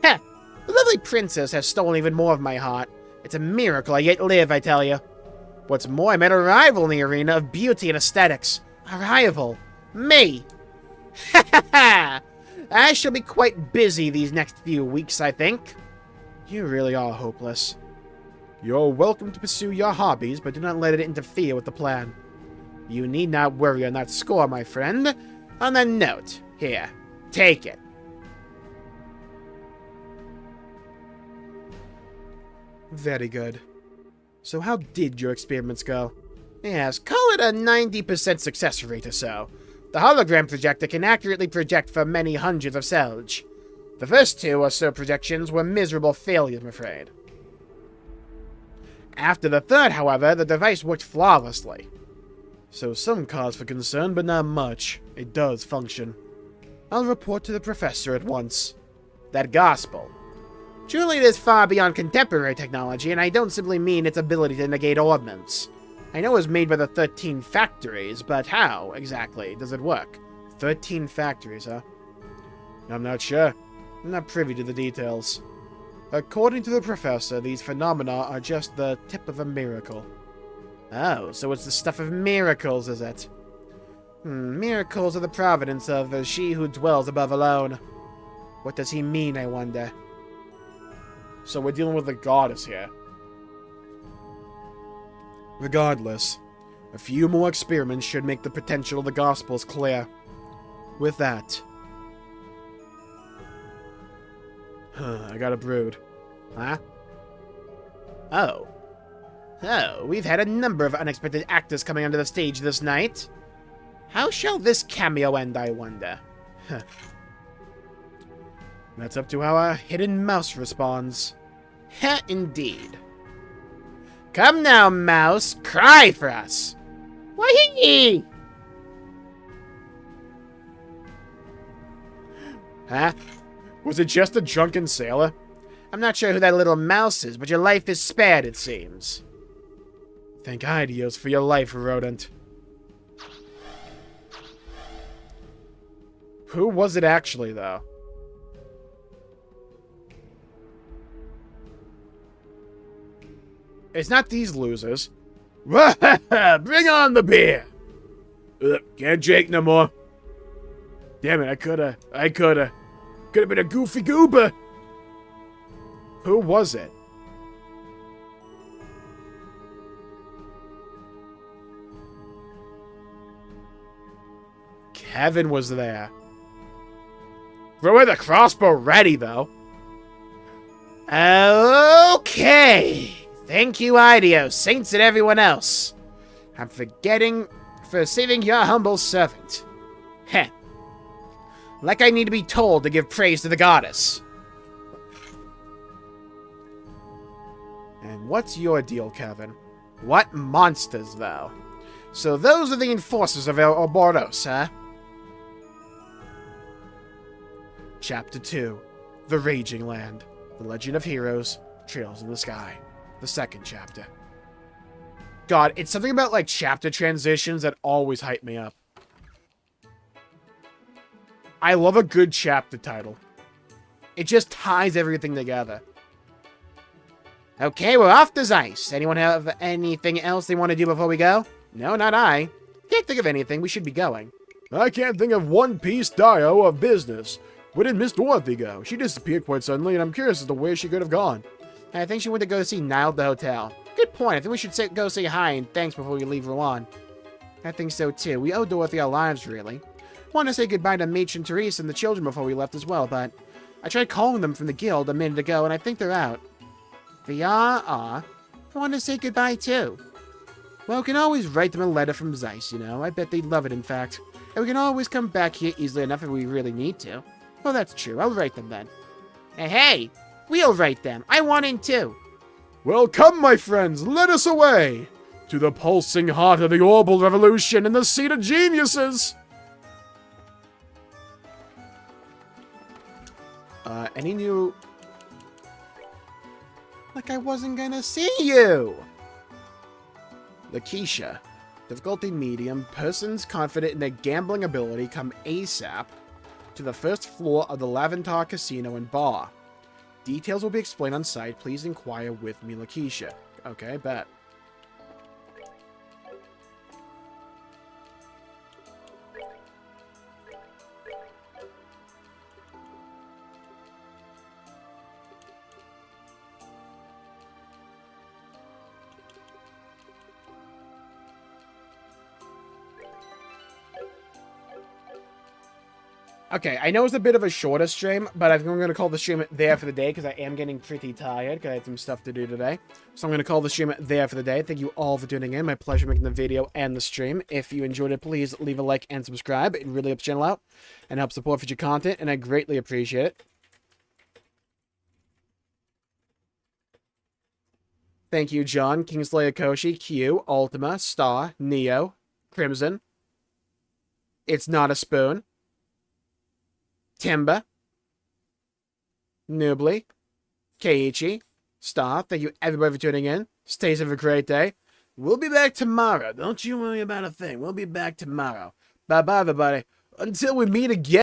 Heh! The lovely princess has stolen even more of my heart. It's a miracle I yet live, I tell you. What's more, I met a rival in the arena of beauty and aesthetics. A rival. Me! Ha ha ha! I shall be quite busy these next few weeks, I think. You really are hopeless. You're welcome to pursue your hobbies, but do not let it interfere with the plan. You need not worry on that score, my friend. On that note, here, take it. Very good. So how did your experiments go? Yes, call it a 90% success rate or so. The hologram projector can accurately project for many hundreds of cells. The first 2 or so projections were miserable failures, I'm afraid. After the third, however, the device worked flawlessly. So some cause for concern, but not much. It does function. I'll report to the professor at once. That gospel. Truly it is far beyond contemporary technology, and I don't simply mean its ability to negate ordnance. I know it was made by the 13 factories, but how, exactly, does it work? 13 factories, huh? I'm not sure. I'm not privy to the details. According to the professor, these phenomena are just the tip of a miracle. Oh, so it's the stuff of miracles, is it? Miracles are the providence of she who dwells above alone. What does he mean, I wonder? So we're dealing with a goddess here. Regardless, a few more experiments should make the potential of the Gospels clear. With that... I got a brood. Huh? Oh. Oh, we've had a number of unexpected actors coming onto the stage this night. How shall this cameo end, I wonder? That's up to how our hidden mouse responds. Heh, indeed. Come now, mouse, cry for us. Wahee! Huh? Was it just a drunken sailor? I'm not sure who that little mouse is, but your life is spared, it seems. Thank Ideos for your life, rodent. Who was it actually, though? It's not these losers. Bring on the beer! Can't drink no more. Damn it, I coulda. Could've been a goofy goober. Who was it? Kevin was there. Throw away the crossbow ready, though. Okay. Thank you, Ideo, Saints, and everyone else. I'm for saving your humble servant. Heh. Like I need to be told to give praise to the goddess. And what's your deal, Kevin? What monsters, though? So those are the enforcers of El Ouroboros, huh? Chapter 2. The Raging Land. The Legend of Heroes. Trails in the Sky. The second chapter. God, it's something about, like, chapter transitions that always hype me up. I love a good chapter title. It just ties everything together. Okay, we're off to Zeiss. Anyone have anything else they want to do before we go? No, not I. Can't think of anything. We should be going. I can't think of one piece dio of business. Where did Miss Dorothy go? She disappeared quite suddenly, and I'm curious as to where she could have gone. I think she went to go see Niall at the hotel. Good point. I think we should go say hi and thanks before we leave Rouen. I think so, too. We owe Dorothy our lives, really. Want to say goodbye to Meech and Therese and the children before we left as well, but I tried calling them from the guild a minute ago, and I think they're out. I want to say goodbye, too. Well, we can always write them a letter from Zeiss, you know. I bet they'd love it, in fact. And we can always come back here easily enough if we really need to. Well, that's true. I'll write them then. Hey, we'll write them. I want in, too. Well, come, my friends, let us away to the pulsing heart of the Orbital Revolution and the seat of geniuses. Any new... Like I wasn't gonna see you! Lakeisha. Difficulty medium. Persons confident in their gambling ability come ASAP to the first floor of the Laventar Casino and Bar. Details will be explained on site. Please inquire with me, Lakeisha. Okay, bet. Okay, I know it's a bit of a shorter stream, but I'm going to call the stream there for the day because I am getting pretty tired because I had some stuff to do today. So I'm going to call the stream there for the day. Thank you all for tuning in. My pleasure making the video and the stream. If you enjoyed it, please leave a like and subscribe. It really helps the channel out and helps support future content, and I greatly appreciate it. Thank you, John, Kingslayer Koshi, Q, Ultima, Star, Neo, Crimson. It's Not a Spoon. Timba, Noobly, Keiichi, Star, thank you everybody for tuning in. Stay safe, have a great day. We'll be back tomorrow. Don't you worry about a thing. We'll be back tomorrow. Bye-bye, everybody. Until we meet again.